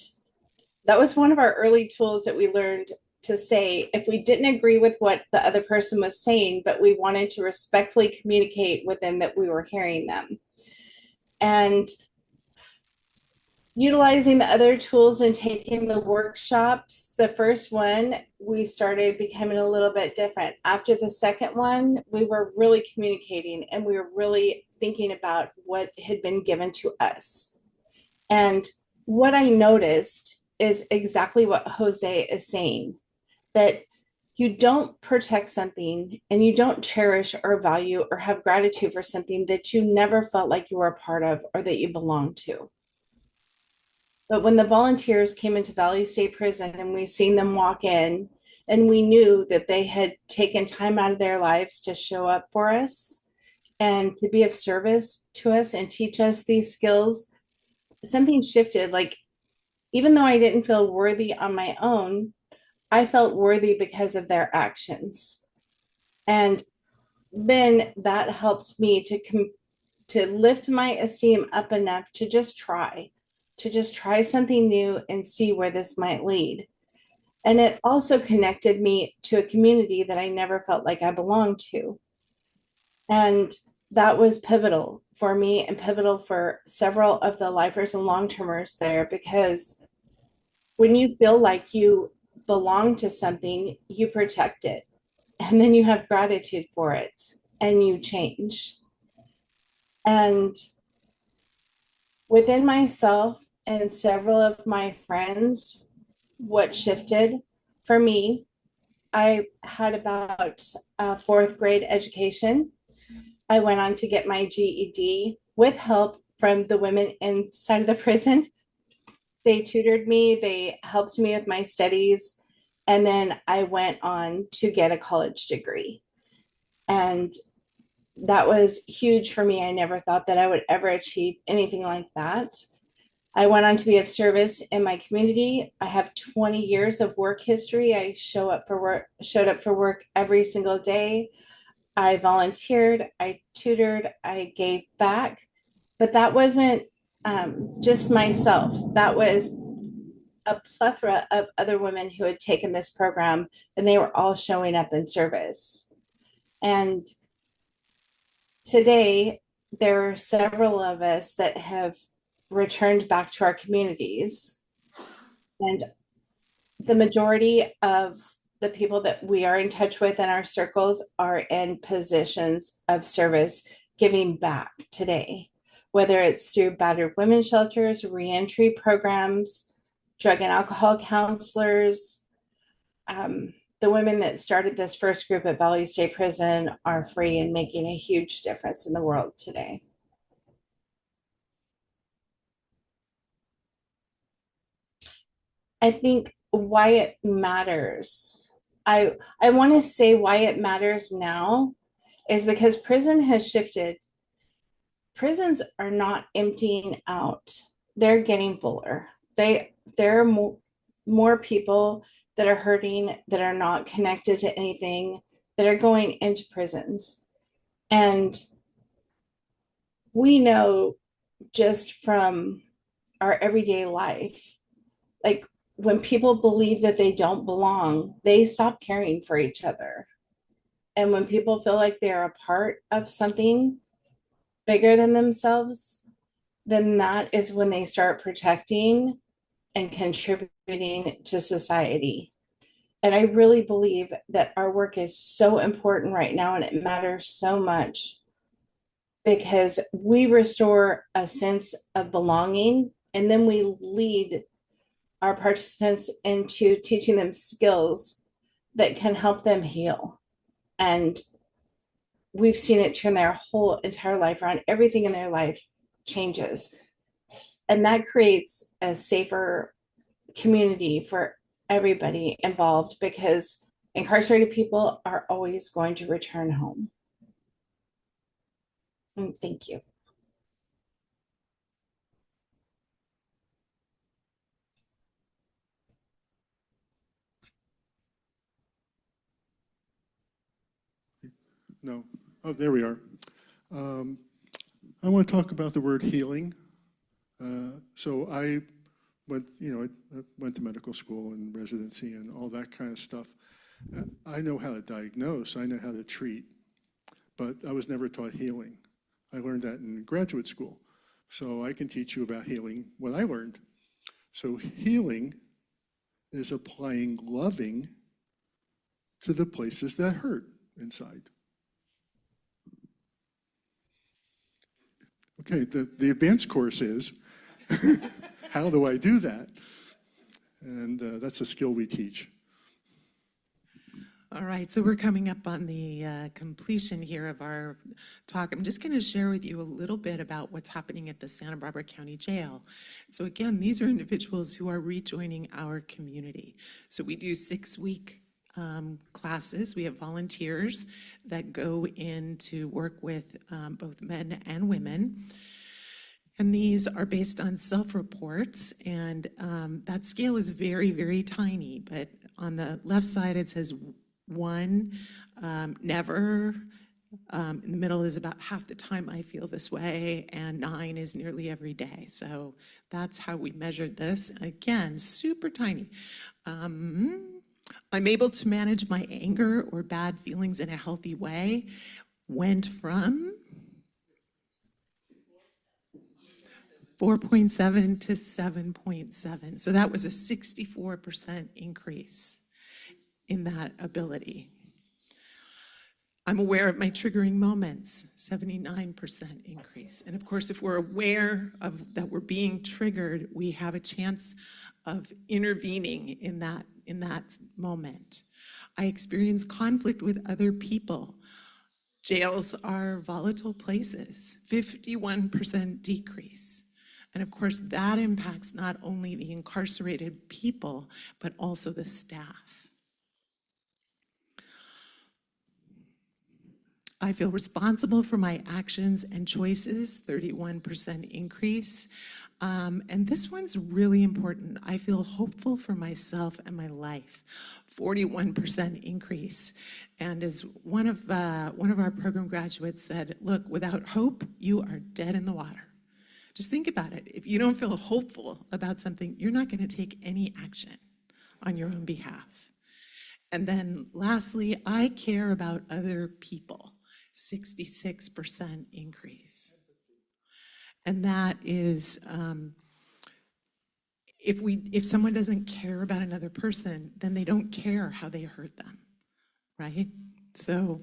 That was one of our early tools that we learned to say if we didn't agree with what the other person was saying, but we wanted to respectfully communicate with them that we were hearing them. And utilizing the other tools and taking the workshops, the first one, we started becoming a little bit different. After the second one, we were really communicating and we were really thinking about what had been given to us. And what I noticed is exactly what Jose is saying, that you don't protect something and you don't cherish or value or have gratitude for something that you never felt like you were a part of or that you belonged to. But when the volunteers came into Valley State Prison and we seen them walk in and we knew that they had taken time out of their lives to show up for us and to be of service to us and teach us these skills, something shifted. Like, even though I didn't feel worthy on my own, I felt worthy because of their actions. And then that helped me to lift my esteem up enough to just try something new and see where this might lead. And it also connected me to a community that I never felt like I belonged to. And that was pivotal for me and pivotal for several of the lifers and long-termers there, because when you feel like you belong to something, you protect it. And then you have gratitude for it and you change. And within myself and several of my friends, what shifted for me, I had about a fourth grade education. I went on to get my GED with help from the women inside of the prison. They tutored me, they helped me with my studies, and then I went on to get a college degree. And that was huge for me. I never thought that I would ever achieve anything like that. I went on to be of service in my community. I have 20 years of work history. I showed up for work every single day. I volunteered, I tutored, I gave back, but that wasn't just myself. That was a plethora of other women who had taken this program, and they were all showing up in service. And today, there are several of us that have returned back to our communities. And the majority of the people that we are in touch with in our circles are in positions of service, giving back today, whether it's through battered women's shelters, reentry programs, drug and alcohol counselors. The women that started this first group at Valley State Prison are free and making a huge difference in the world today. I think why it matters. I want to say why it matters now is because prison has shifted. Prisons are not emptying out. They're getting fuller. There are more people that are hurting, that are not connected to anything, that are going into prisons. And we know just from our everyday life, like, when people believe that they don't belong, they stop caring for each other. And when people feel like they're a part of something bigger than themselves, then that is when they start protecting and contributing to society. And I really believe that our work is so important right now and it matters so much because we restore a sense of belonging and then we lead our participants into teaching them skills that can help them heal. And we've seen it turn their whole entire life around. Everything in their life changes. And that creates a safer community for everybody involved because incarcerated people are always going to return home. And thank you. No. Oh, there we are. I want to talk about the word healing. So I went, I went to medical school and residency and all that kind of stuff. I know how to diagnose, I know how to treat, but I was never taught healing. I learned that in graduate school. So I can teach you about healing what I learned. So healing is applying loving to the places that hurt inside. Okay, the advanced course is, how do I do that? And that's a skill we teach. All right, so we're coming up on the completion here of our talk. I'm just going to share with you a little bit about what's happening at the Santa Barbara County Jail. So again, these are individuals who are rejoining our community. So we do 6-week classes. We have volunteers that go in to work with both men and women. And these are based on self-reports, and that scale is very, very tiny. But on the left side, it says 1, never. In the middle is about half the time I feel this way, and 9 is nearly every day. So that's how we measured this. Again, super tiny. I'm able to manage my anger or bad feelings in a healthy way. Went from 4.7 to 7.7. So that was a 64% increase in that ability. I'm aware of my triggering moments, 79% increase. And of course, if we're aware of that we're being triggered, we have a chance of intervening in that moment. I experience conflict with other people. Jails are volatile places, 51% decrease. And of course, that impacts not only the incarcerated people, but also the staff. I feel responsible for my actions and choices, 31% increase. And this one's really important. I feel hopeful for myself and my life, 41% increase. And as one of our program graduates said, look, without hope, you are dead in the water. Just think about it. If you don't feel hopeful about something, you're not going to take any action on your own behalf. And then lastly, I care about other people, 66% increase. And that is, if someone doesn't care about another person, then they don't care how they hurt them, right? So,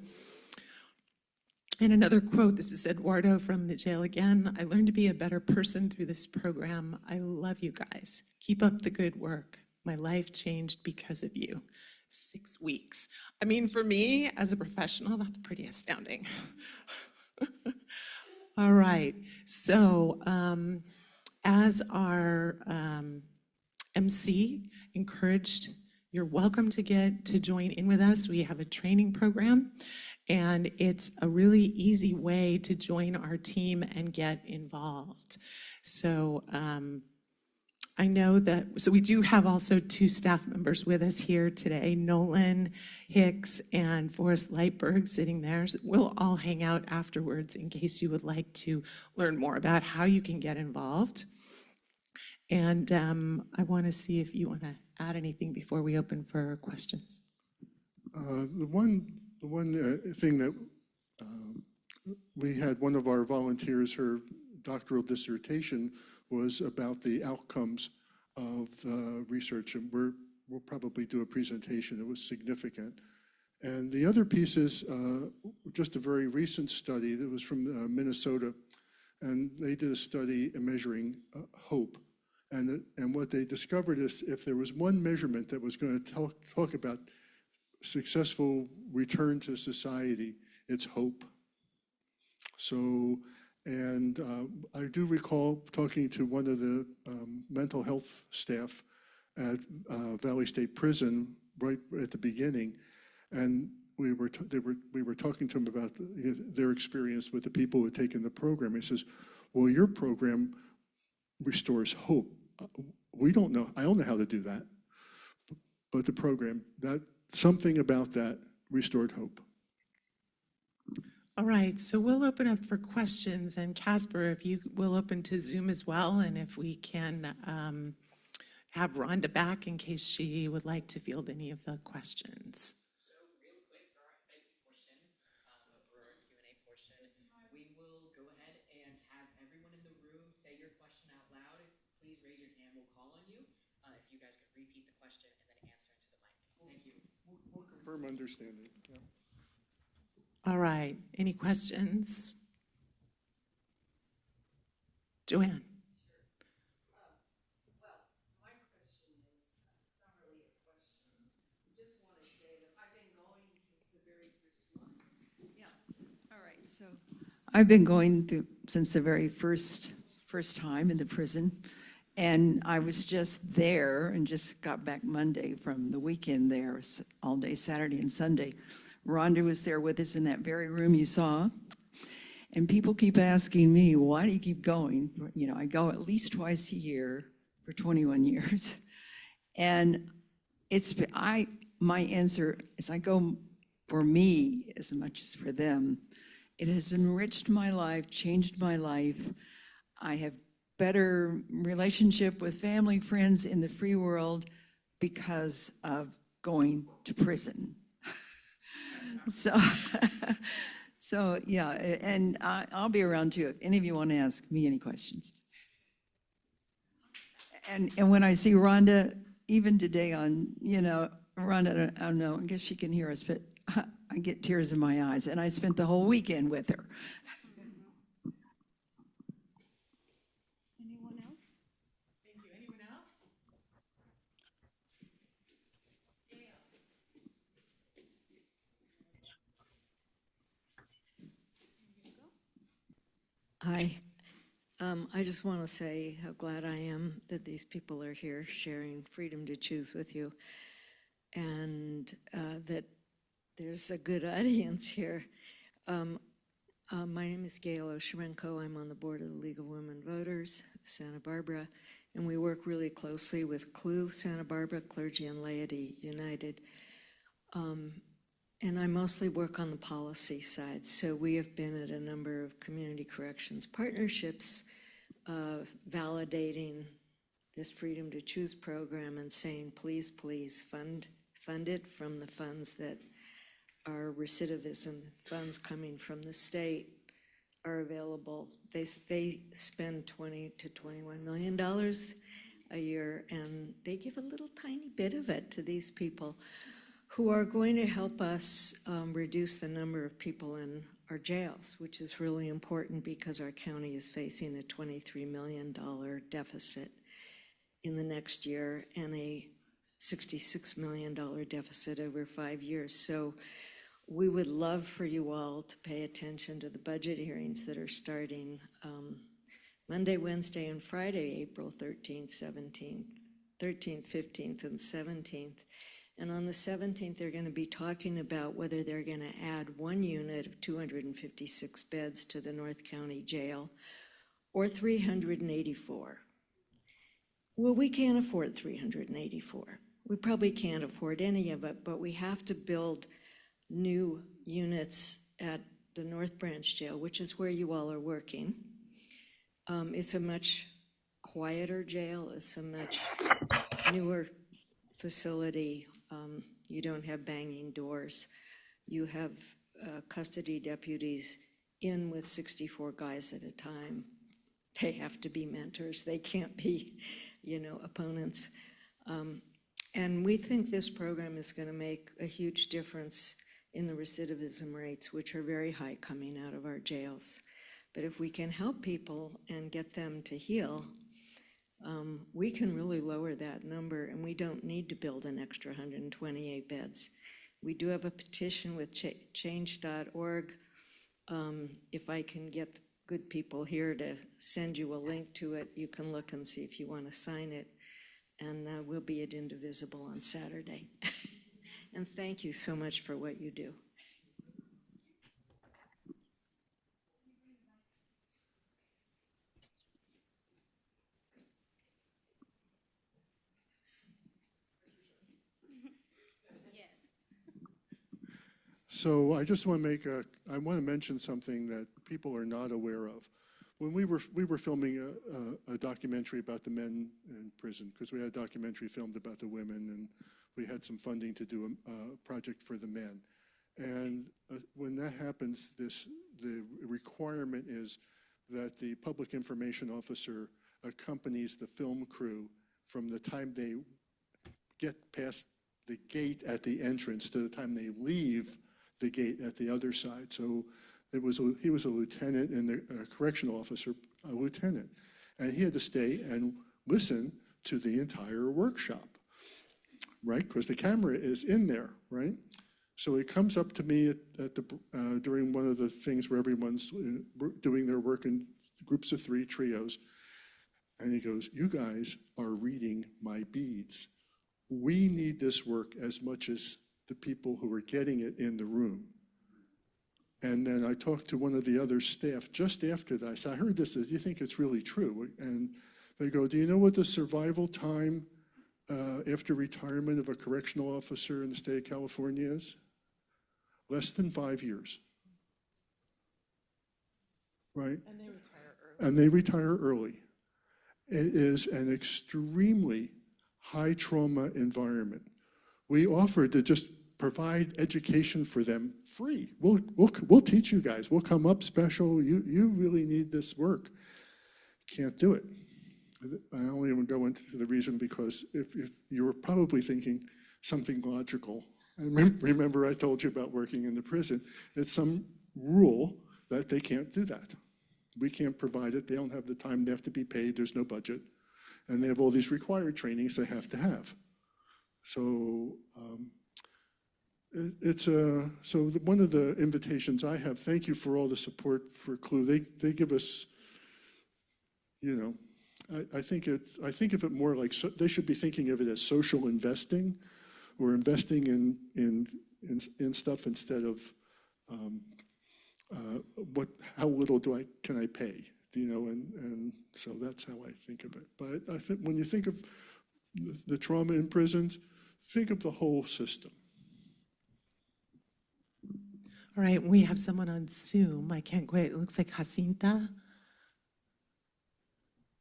and another quote, this is Eduardo from the jail again. I learned to be a better person through this program. I love you guys. Keep up the good work. My life changed because of you. 6 weeks. I mean, for me as a professional, that's pretty astounding. All right, so as our MC encouraged, you're welcome to join in with us. We have a training program, and it's a really easy way to join our team and get involved. So I know that, so we do have also 2 staff members with us here today, Nolan Hicks and Forrest Lightberg sitting there. So we'll all hang out afterwards in case you would like to learn more about how you can get involved. And I want to see if you want to add anything before we open for questions. The one thing that we had, one of our volunteers, her doctoral dissertation was about the outcomes of research, and we'll probably do a presentation. It was significant. And the other piece is just a very recent study that was from Minnesota, and they did a study measuring hope. And what they discovered is if there was one measurement that was going to talk about successful return to society, it's hope. So And I do recall talking to one of the mental health staff at Valley State Prison right at the beginning, and we were talking to him about their experience with the people who had taken the program. He says, "Well, your program restores hope. We don't know. I don't know how to do that, but the program, that something about that restored hope." All right, so we'll open up for questions, and Casper, if you will open to Zoom as well, and if we can have Rhonda back in case she would like to field any of the questions. So real quick for our thank you portion, or our Q&A portion, we will go ahead and have everyone in the room say your question out loud. Please raise your hand, we'll call on you. If you guys could repeat the question and then answer into the mic. Thank you. We'll confirm understanding. Yeah. All right, any questions? Joanne? So I've been going through since the very first time in the prison, and I was just there and just got back Monday from the weekend there, all day Saturday and Sunday. Rhonda was there with us in that very room you saw, and people keep asking me, why do you keep going? You know, I go at least twice a year for 21 years, and my answer is I go for me as much as for them. It has enriched my life, changed my life. I have better relationship with family, friends in the free world because of going to prison. So yeah, and I'll be around too if any of you want to ask me any questions. And when I see Rhonda, even today on, Rhonda, I don't know, I guess she can hear us, but I get tears in my eyes, and I spent the whole weekend with her. Anyone else? Thank you. Anyone else? Hi. I just want to say how glad I am that these people are here sharing freedom to choose with you, and that there's a good audience here. My name is Gail Osherenko. I'm on the board of the League of Women Voters of Santa Barbara, and we work really closely with CLU Santa Barbara, Clergy and Laity United. And I mostly work on the policy side. So we have been at a number of community corrections partnerships, validating this Freedom to Choose program and saying, please, please fund it from the funds that are recidivism funds coming from the state are available. They spend $20 to $21 million a year, and they give a little tiny bit of it to these people who are going to help us reduce the number of people in our jails, which is really important because our county is facing a $23 million deficit in the next year and a $66 million deficit over 5 years. So we would love for you all to pay attention to the budget hearings that are starting Monday, Wednesday, and Friday, April 13th, 15th, and 17th. And on the 17th, they're going to be talking about whether they're going to add one unit of 256 beds to the North County Jail or 384. Well, we can't afford 384. We probably can't afford any of it, but we have to build new units at the North Branch Jail, which is where you all are working. It's a much quieter jail. It's a much newer facility. You don't have banging doors. You have custody deputies in with 64 guys at a time. They have to be mentors. They can't be, opponents. And we think this program is going to make a huge difference in the recidivism rates, which are very high coming out of our jails. But if we can help people and get them to heal, we can really lower that number, and we don't need to build an extra 128 beds. We do have a petition with change.org. If I can get good people here to send you a link to it. You can look and see if you want to sign it. And we'll be at Indivisible on Saturday. And thank you so much for what you do. So I just want to mention something that people are not aware of. When we were filming a documentary about the men in prison, because we had a documentary filmed about the women, and we had some funding to do a project for the men. And when that happens, the requirement is that the public information officer accompanies the film crew from the time they get past the gate at the entrance to the time they leave the gate at the other side. So he was a lieutenant and the correctional officer, a lieutenant. And he had to stay and listen to the entire workshop, right? Because the camera is in there, right? So he comes up to me during one of the things where everyone's doing their work in groups of 3, trios. And he goes, "You guys are reading my beads. We need this work as much as the people who are getting it in the room." And then I talked to one of the other staff just after that. I said, "I heard this. Do you think it's really true?" And they go, "Do you know what the survival time after retirement of a correctional officer in the state of California is? Less than 5 years." Right? And they retire early. And they retire early. It is an extremely high trauma environment. We offered to just provide education for them free. We'll teach you guys. We'll come up special. You really need this work. Can't do it. I only even go into the reason because if you were probably thinking something logical. And remember I told you about working in the prison. It's some rule that they can't do that. We can't provide it. They don't have the time. They have to be paid. There's no budget. And they have all these required trainings they have to have. So one of the invitations I have, thank you for all the support for CLUE. They give us, I think of it more like they should be thinking of it as social investing, or investing in stuff instead of how little can I pay, and so that's how I think of it. But I think when you think of the trauma in prisons, think of the whole system. All right, we have someone on Zoom. I can't quite, it looks like Jacinta.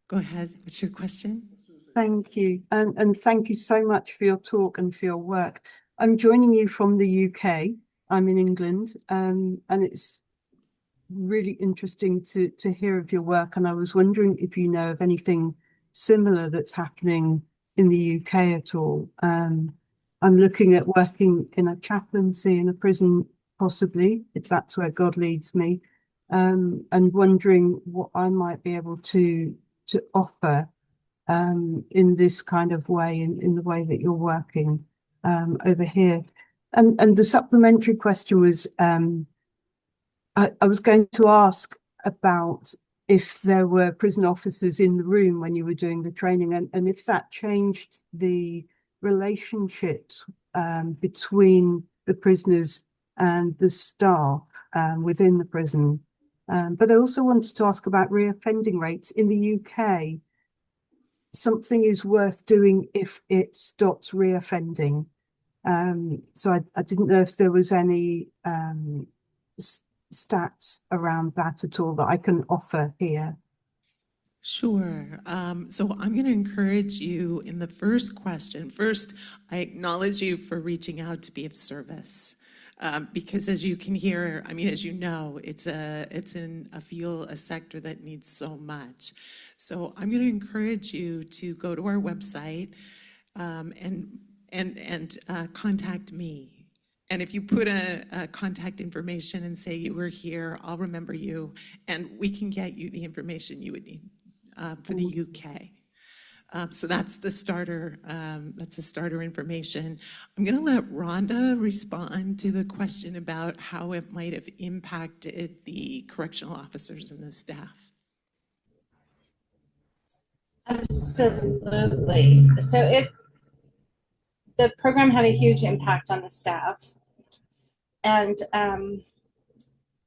Go ahead, what's your question? Thank you, and thank you so much for your talk and for your work. I'm joining you from the UK. I'm in England, and it's really interesting to hear of your work. And I was wondering if you know of anything similar that's happening in the UK at all. I'm looking at working in a chaplaincy in a prison, possibly, if that's where God leads me, and wondering what I might be able to offer in this kind of way, in the way that you're working over here. And the supplementary question was, I was going to ask about if there were prison officers in the room when you were doing the training, and if that changed the relationships between the prisoners and the staff within the prison. But I also wanted to ask about reoffending rates in the UK. Something is worth doing if it stops reoffending. So I didn't know if there was any stats around that at all that I can offer here. Sure. So I'm going to encourage you in the first question. First, I acknowledge you for reaching out to be of service. Because as you can hear, I mean, as you know, it's in a sector that needs so much. So I'm going to encourage you to go to our website and contact me. And if you put a contact information and say you were here, I'll remember you, and we can get you the information you would need for the UK. So that's the starter. That's the starter information. I'm going to let Rhonda respond to the question about how it might have impacted the correctional officers and the staff. Absolutely. So the program had a huge impact on the staff. And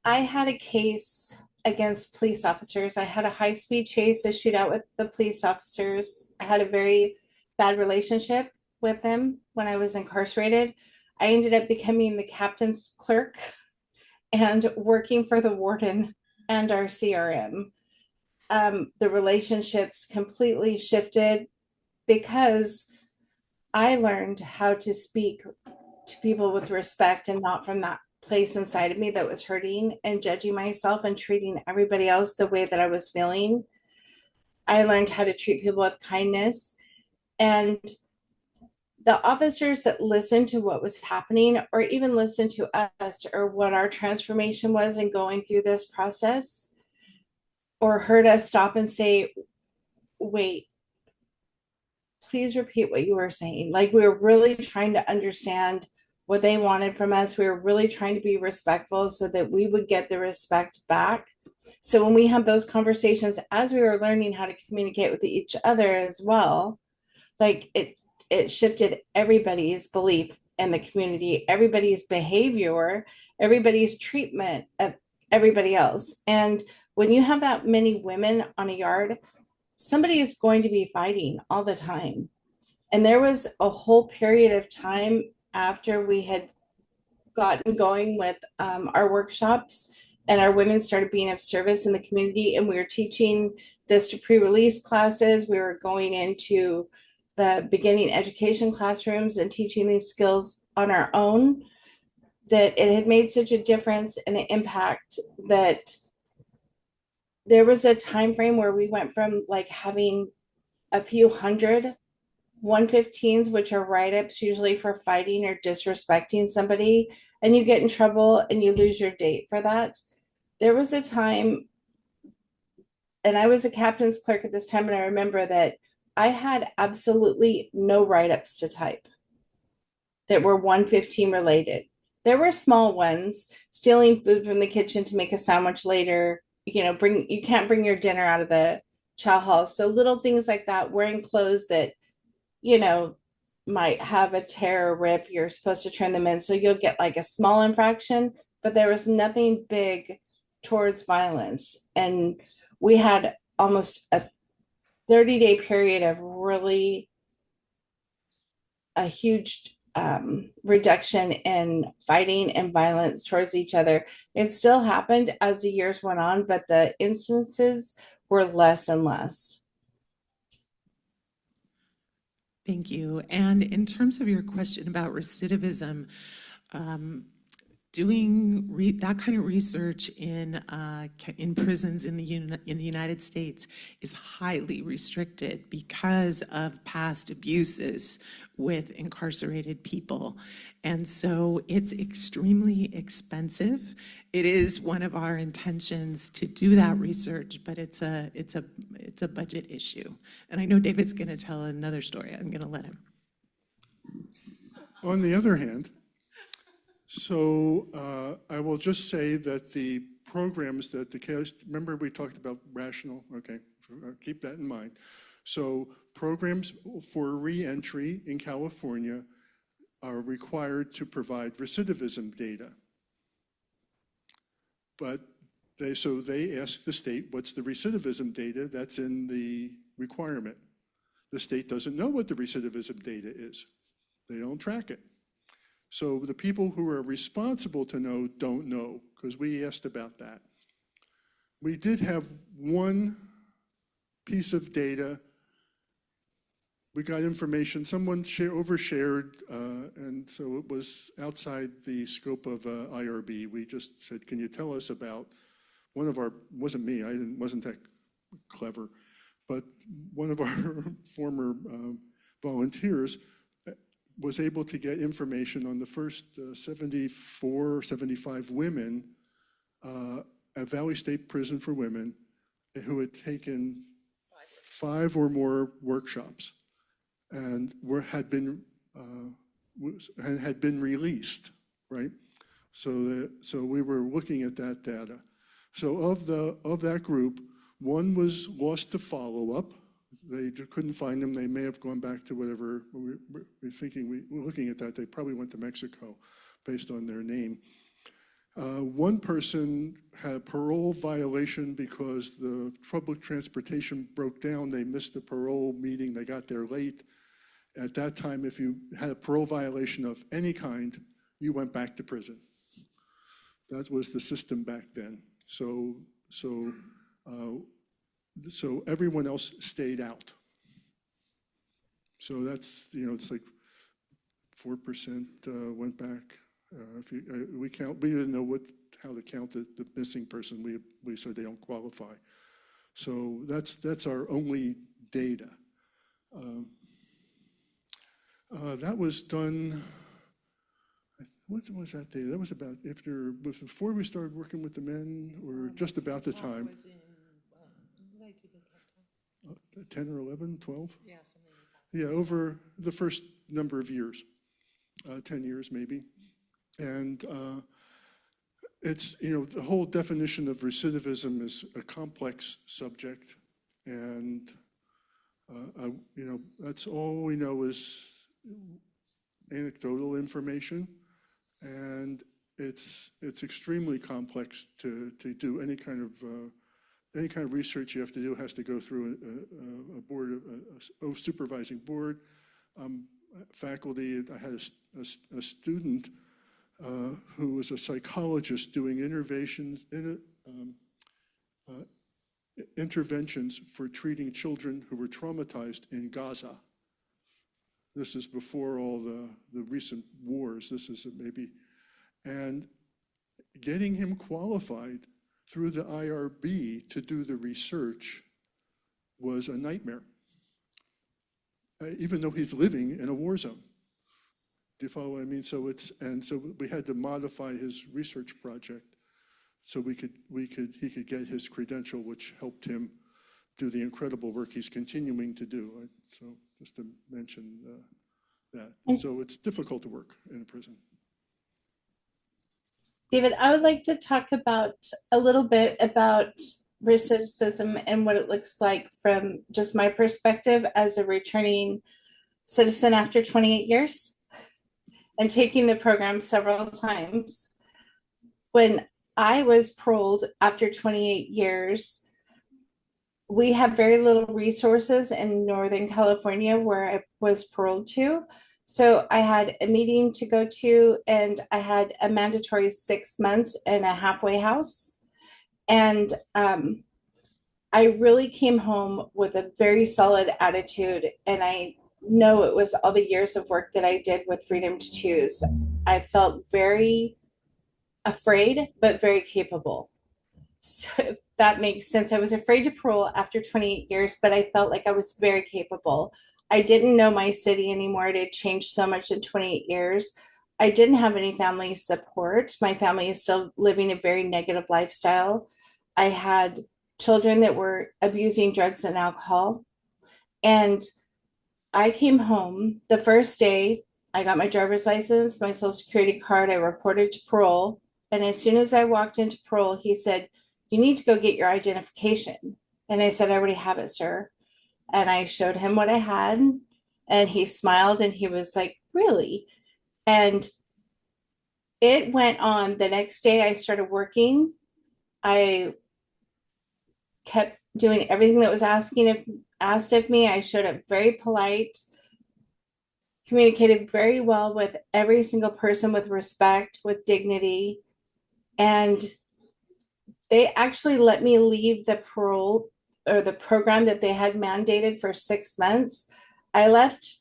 I had a case against police officers. I had a high-speed chase, a shootout with the police officers. I had a very bad relationship with them when I was incarcerated. I ended up becoming the captain's clerk and working for the warden and our CRM. The relationships completely shifted because I learned how to speak to people with respect and not from that place inside of me that was hurting and judging myself and treating everybody else the way that I was feeling. I learned how to treat people with kindness. And the officers that listened to what was happening, or even listened to us or what our transformation was in going through this process, or heard us stop and say, wait, please repeat what you were saying. Like, we were really trying to understand what they wanted from us. We were really trying to be respectful so that we would get the respect back. So when we had those conversations, as we were learning how to communicate with each other as well, like it shifted everybody's belief in the community, everybody's behavior, everybody's treatment of everybody else. And when you have that many women on a yard, somebody is going to be fighting all the time. And there was a whole period of time after we had gotten going with our workshops and our women started being of service in the community, and we were teaching this to pre-release classes. We were going into the beginning education classrooms and teaching these skills on our own, that it had made such a difference and an impact that there was a time frame where we went from like having a few hundred 115s, which are write-ups usually for fighting or disrespecting somebody, and you get in trouble and you lose your date for that. There was a time, and I was a captain's clerk at this time, and I remember that I had absolutely no write-ups to type that were 115 related. There were small ones, stealing food from the kitchen to make a sandwich later, you can't bring your dinner out of the chow hall. So little things like that, wearing clothes that might have a tear or rip, you're supposed to turn them in. So you'll get like a small infraction, but there was nothing big towards violence. And we had almost a 30-day period of really a huge reduction in fighting and violence towards each other. It still happened as the years went on, but the instances were less and less. Thank you. And in terms of your question about recidivism, doing that kind of research in prisons in the United States is highly restricted because of past abuses with incarcerated people. And so it's extremely expensive. It is one of our intentions to do that research, but it's a budget issue. And I know David's going to tell another story. I'm going to let him. On the other hand, I will just say that the programs that remember we talked about rational, okay, keep that in mind. So programs for reentry in California are required to provide recidivism data. But they ask the state, what's the recidivism data that's in the requirement? The state doesn't know what the recidivism data is. They don't track it. So the people who are responsible to know don't know, because we asked about that. We did have one piece of data. We got information, someone overshared, and so it was outside the scope of IRB. We just said, can you tell us about one of our, wasn't me, wasn't that clever, but one of our former volunteers was able to get information on the first 74, 75 women at Valley State Prison for Women who had taken 5 or more workshops and had been released, right? So we were looking at that data. So of that group, one was lost to follow-up. They couldn't find them. They may have gone back to whatever we're thinking. We're looking at that. They probably went to Mexico based on their name. One person had a parole violation because the public transportation broke down. They missed the parole meeting. They got there late. At that time, if you had a parole violation of any kind, you went back to prison. That was the system back then. So everyone else stayed out. So that's, it's like 4% went back. We didn't know how to count the missing person. We said they don't qualify. So that's our only data. That was done. What was that data? That was about before we started working with the men, or just about the time. 10 or 11, 12? Yeah, something like that. Yeah, over the first number of years, 10 years maybe. And it's, the whole definition of recidivism is a complex subject. And, that's all we know is anecdotal information. And it's extremely complex to do any kind of research you have to do. Has to go through a board, a supervising board, faculty. I had a student who was a psychologist doing interventions for treating children who were traumatized in Gaza. This is before all the recent wars. This is maybe, and getting him qualified through the IRB to do the research was a nightmare, even though he's living in a war zone. Do you follow what I mean? So we had to modify his research project so he could get his credential, which helped him do the incredible work he's continuing to do. So just to mention that. So it's difficult to work in a prison. David, I would like to talk about a little bit about recidivism and what it looks like from just my perspective as a returning citizen after 28 years and taking the program several times. When I was paroled after 28 years, we have very little resources in Northern California where I was paroled to. So I had a meeting to go to, and I had a mandatory 6 months in a halfway house. And I really came home with a very solid attitude. And I know it was all the years of work that I did with Freedom to Choose. I felt very afraid, but very capable. So if that makes sense. I was afraid to parole after 28 years, but I felt like I was very capable. I didn't know my city anymore. It had changed so much in 28 years. I didn't have any family support. My family is still living a very negative lifestyle. I had children that were abusing drugs and alcohol. And I came home the first day. I got my driver's license, my social security card. I reported to parole. And as soon as I walked into parole, he said, "You need to go get your identification." And I said, "I already have it, sir." And I showed him what I had, and he smiled and he was like, "Really?" And it went on. The next day I started working. I kept doing everything that was asked of me. I showed up very polite, communicated very well with every single person with respect, with dignity. And they actually let me leave the parole or the program that they had mandated for 6 months. I left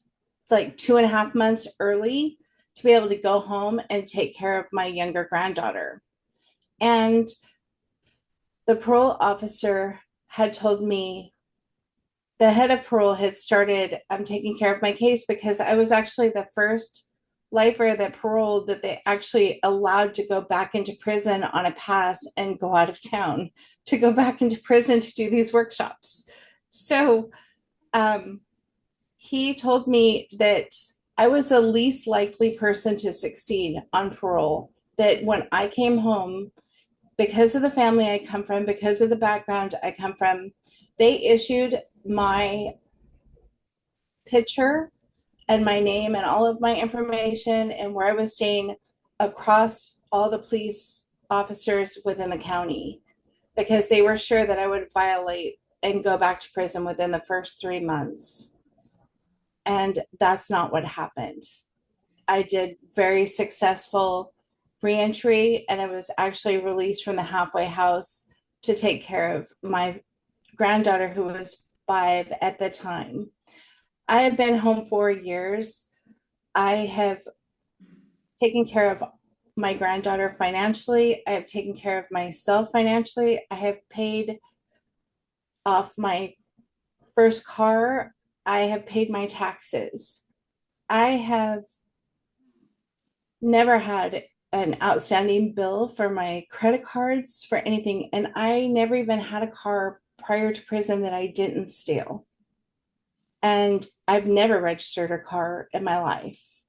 like 2.5 months early to be able to go home and take care of my younger granddaughter. And the parole officer had told me, the head of parole had started taking care of my case, because I was actually the first lifer that paroled that they actually allowed to go back into prison on a pass and go out of town, to go back into prison to do these workshops. So he told me that I was the least likely person to succeed on parole. That when I came home, because of the family I come from, because of the background I come from, they issued my picture and my name and all of my information and where I was staying across all the police officers within the county because they were sure that I would violate and go back to prison within the first 3 months. And that's not what happened. I did very successful reentry and I was actually released from the halfway house to take care of my granddaughter who was 5 at the time. I have been home 4 years. I have taken care of my granddaughter financially. I have taken care of myself financially. I have paid off my first car. I have paid my taxes. I have never had an outstanding bill for my credit cards for anything. And I never even had a car prior to prison that I didn't steal. And I've never registered a car in my life.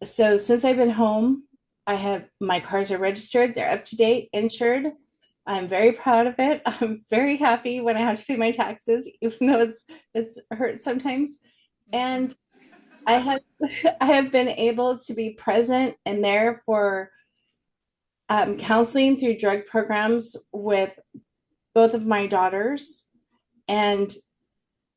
So since I've been home, my cars are registered, they're up to date, insured. I'm very proud of it. I'm very happy when I have to pay my taxes, even though it's hurt sometimes. And I have I have been able to be present and there for counseling through drug programs with both of my daughters and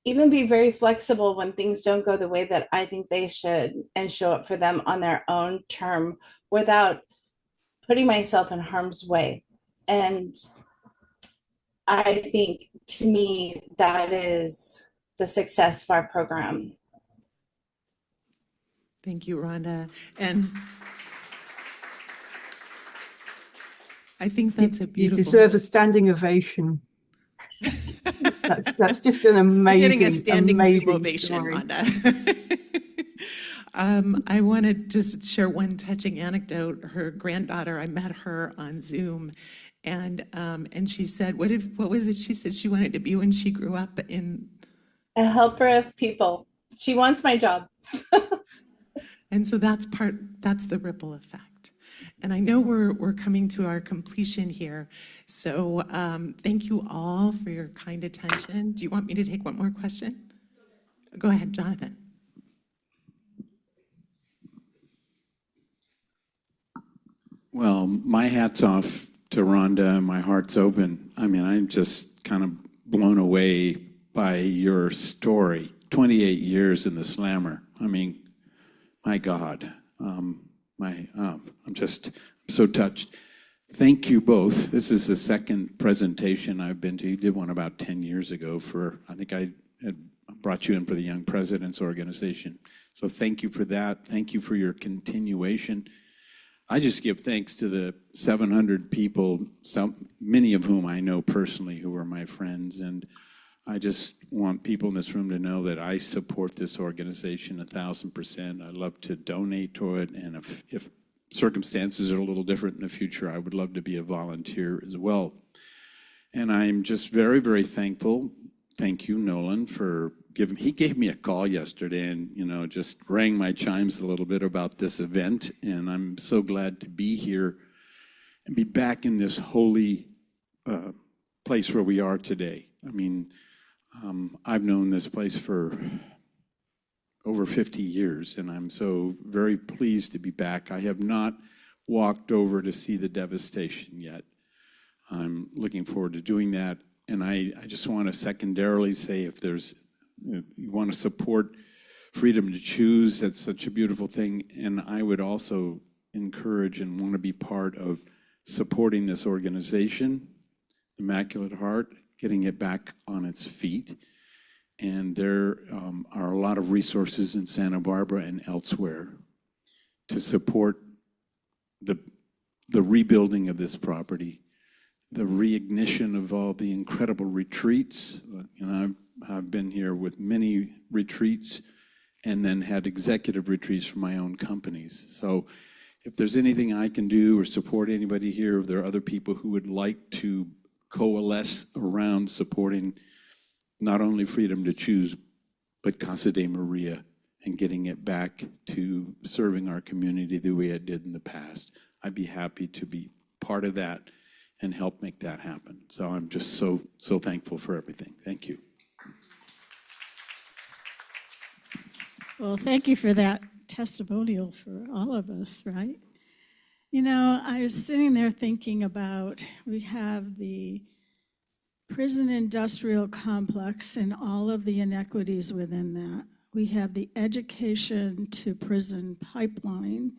even be very flexible when things don't go the way that I think they should and show up for them on their own term without putting myself in harm's way. And I think to me, that is the success of our program. Thank you, Rhonda. And I think that's a beautiful. You deserve a standing ovation. That's just an amazing, getting a standing amazing ovation, story. Rhonda. I want to just share one touching anecdote. Her granddaughter, I met her on Zoom, and she said, "What was it?" She said she wanted to be when she grew up in a helper of people. She wants my job. And so that's the ripple effect. And I know we're coming to our completion here. So thank you all for your kind attention. Do you want me to take one more question? Go ahead, Jonathan. Well, my hat's off to Rhonda. My heart's open. I mean, I'm just kind of blown away by your story. 28 years in the slammer. I mean, my God. I'm just so touched. Thank you both. This is the second presentation I've been to. You did one about 10 years ago I think I had brought you in for the Young Presidents Organization. So thank you for that. Thank you for your continuation. I just give thanks to the 700 people, many of whom I know personally who are my friends. And I just want people in this room to know that I support this organization 1,000%. I love to donate to it. And if circumstances are a little different in the future, I would love to be a volunteer as well. And I'm just very, very thankful. Thank you, Nolan, for he gave me a call yesterday and, just rang my chimes a little bit about this event. And I'm so glad to be here and be back in this holy place where we are today. I mean, I've known this place for over 50 years, and I'm so very pleased to be back. I have not walked over to see the devastation yet. I'm looking forward to doing that. And I just want to secondarily say if you want to support freedom to choose, that's such a beautiful thing. And I would also encourage and want to be part of supporting this organization, Immaculate Heart, getting it back on its feet. And there are a lot of resources in Santa Barbara and elsewhere to support the rebuilding of this property, the reignition of all the incredible retreats. I've been here with many retreats and then had executive retreats for my own companies. So if there's anything I can do or support anybody here, if there are other people who would like to coalesce around supporting not only freedom to choose, but Casa de Maria and getting it back to serving our community the way it did in the past. I'd be happy to be part of that and help make that happen. So I'm just so thankful for everything. Thank you. Well, thank you for that testimonial for all of us, right? You know, I was sitting there thinking about, we have the prison industrial complex and all of the inequities within that. We have the education to prison pipeline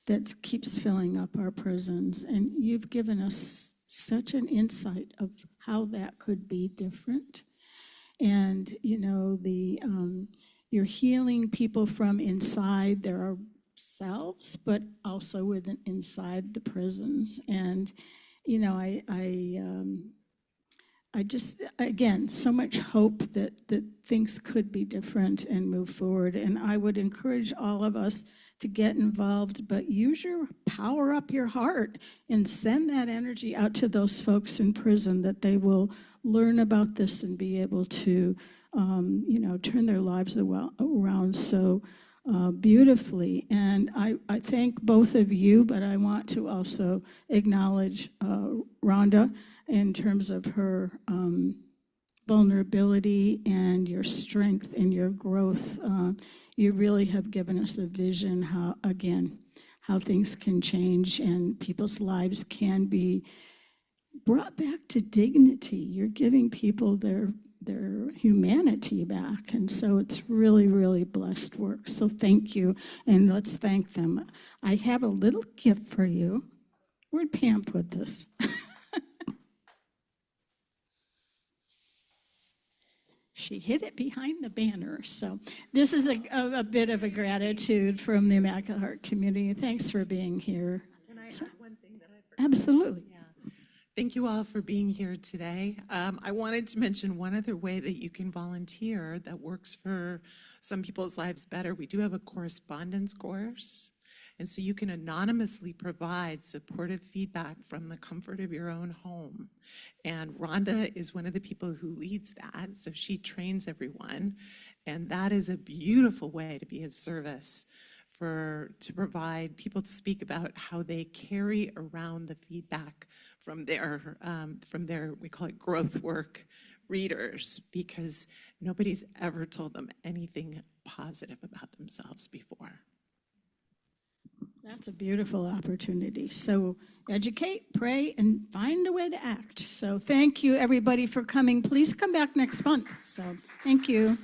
that keeps filling up our prisons. And you've given us such an insight of how that could be different. And, you know, you're healing people from inside their selves, but also within inside the prisons. And, you know, I just, again, so much hope that things could be different and move forward. And I would encourage all of us to get involved, but use your power up your heart and send that energy out to those folks in prison, that they will learn about this and be able to, you know, turn their lives around so beautifully. And I thank both of you, but I want to also acknowledge Rhonda in terms of her vulnerability and your strength and your growth. You really have given us a vision how things can change and people's lives can be brought back to dignity. You're giving people their humanity back. And so it's really, really blessed work. So thank you. And let's thank them. I have a little gift for you. Where'd Pam put this? She hid it behind the banner. So this is a bit of a gratitude from the Immaculate Heart community. Thanks for being here. Can I add one thing that I forgot? Absolutely. Yeah. Thank you all for being here today. I wanted to mention one other way that you can volunteer that works for some people's lives better. We do have a correspondence course. And so you can anonymously provide supportive feedback from the comfort of your own home. And Rhonda is one of the people who leads that. So she trains everyone. And that is a beautiful way to be of service to provide people to speak about how they carry around the feedback from their, we call it growth work readers, because nobody's ever told them anything positive about themselves before. That's a beautiful opportunity. So educate, pray, and find a way to act. So thank you, everybody, for coming. Please come back next month. So thank you.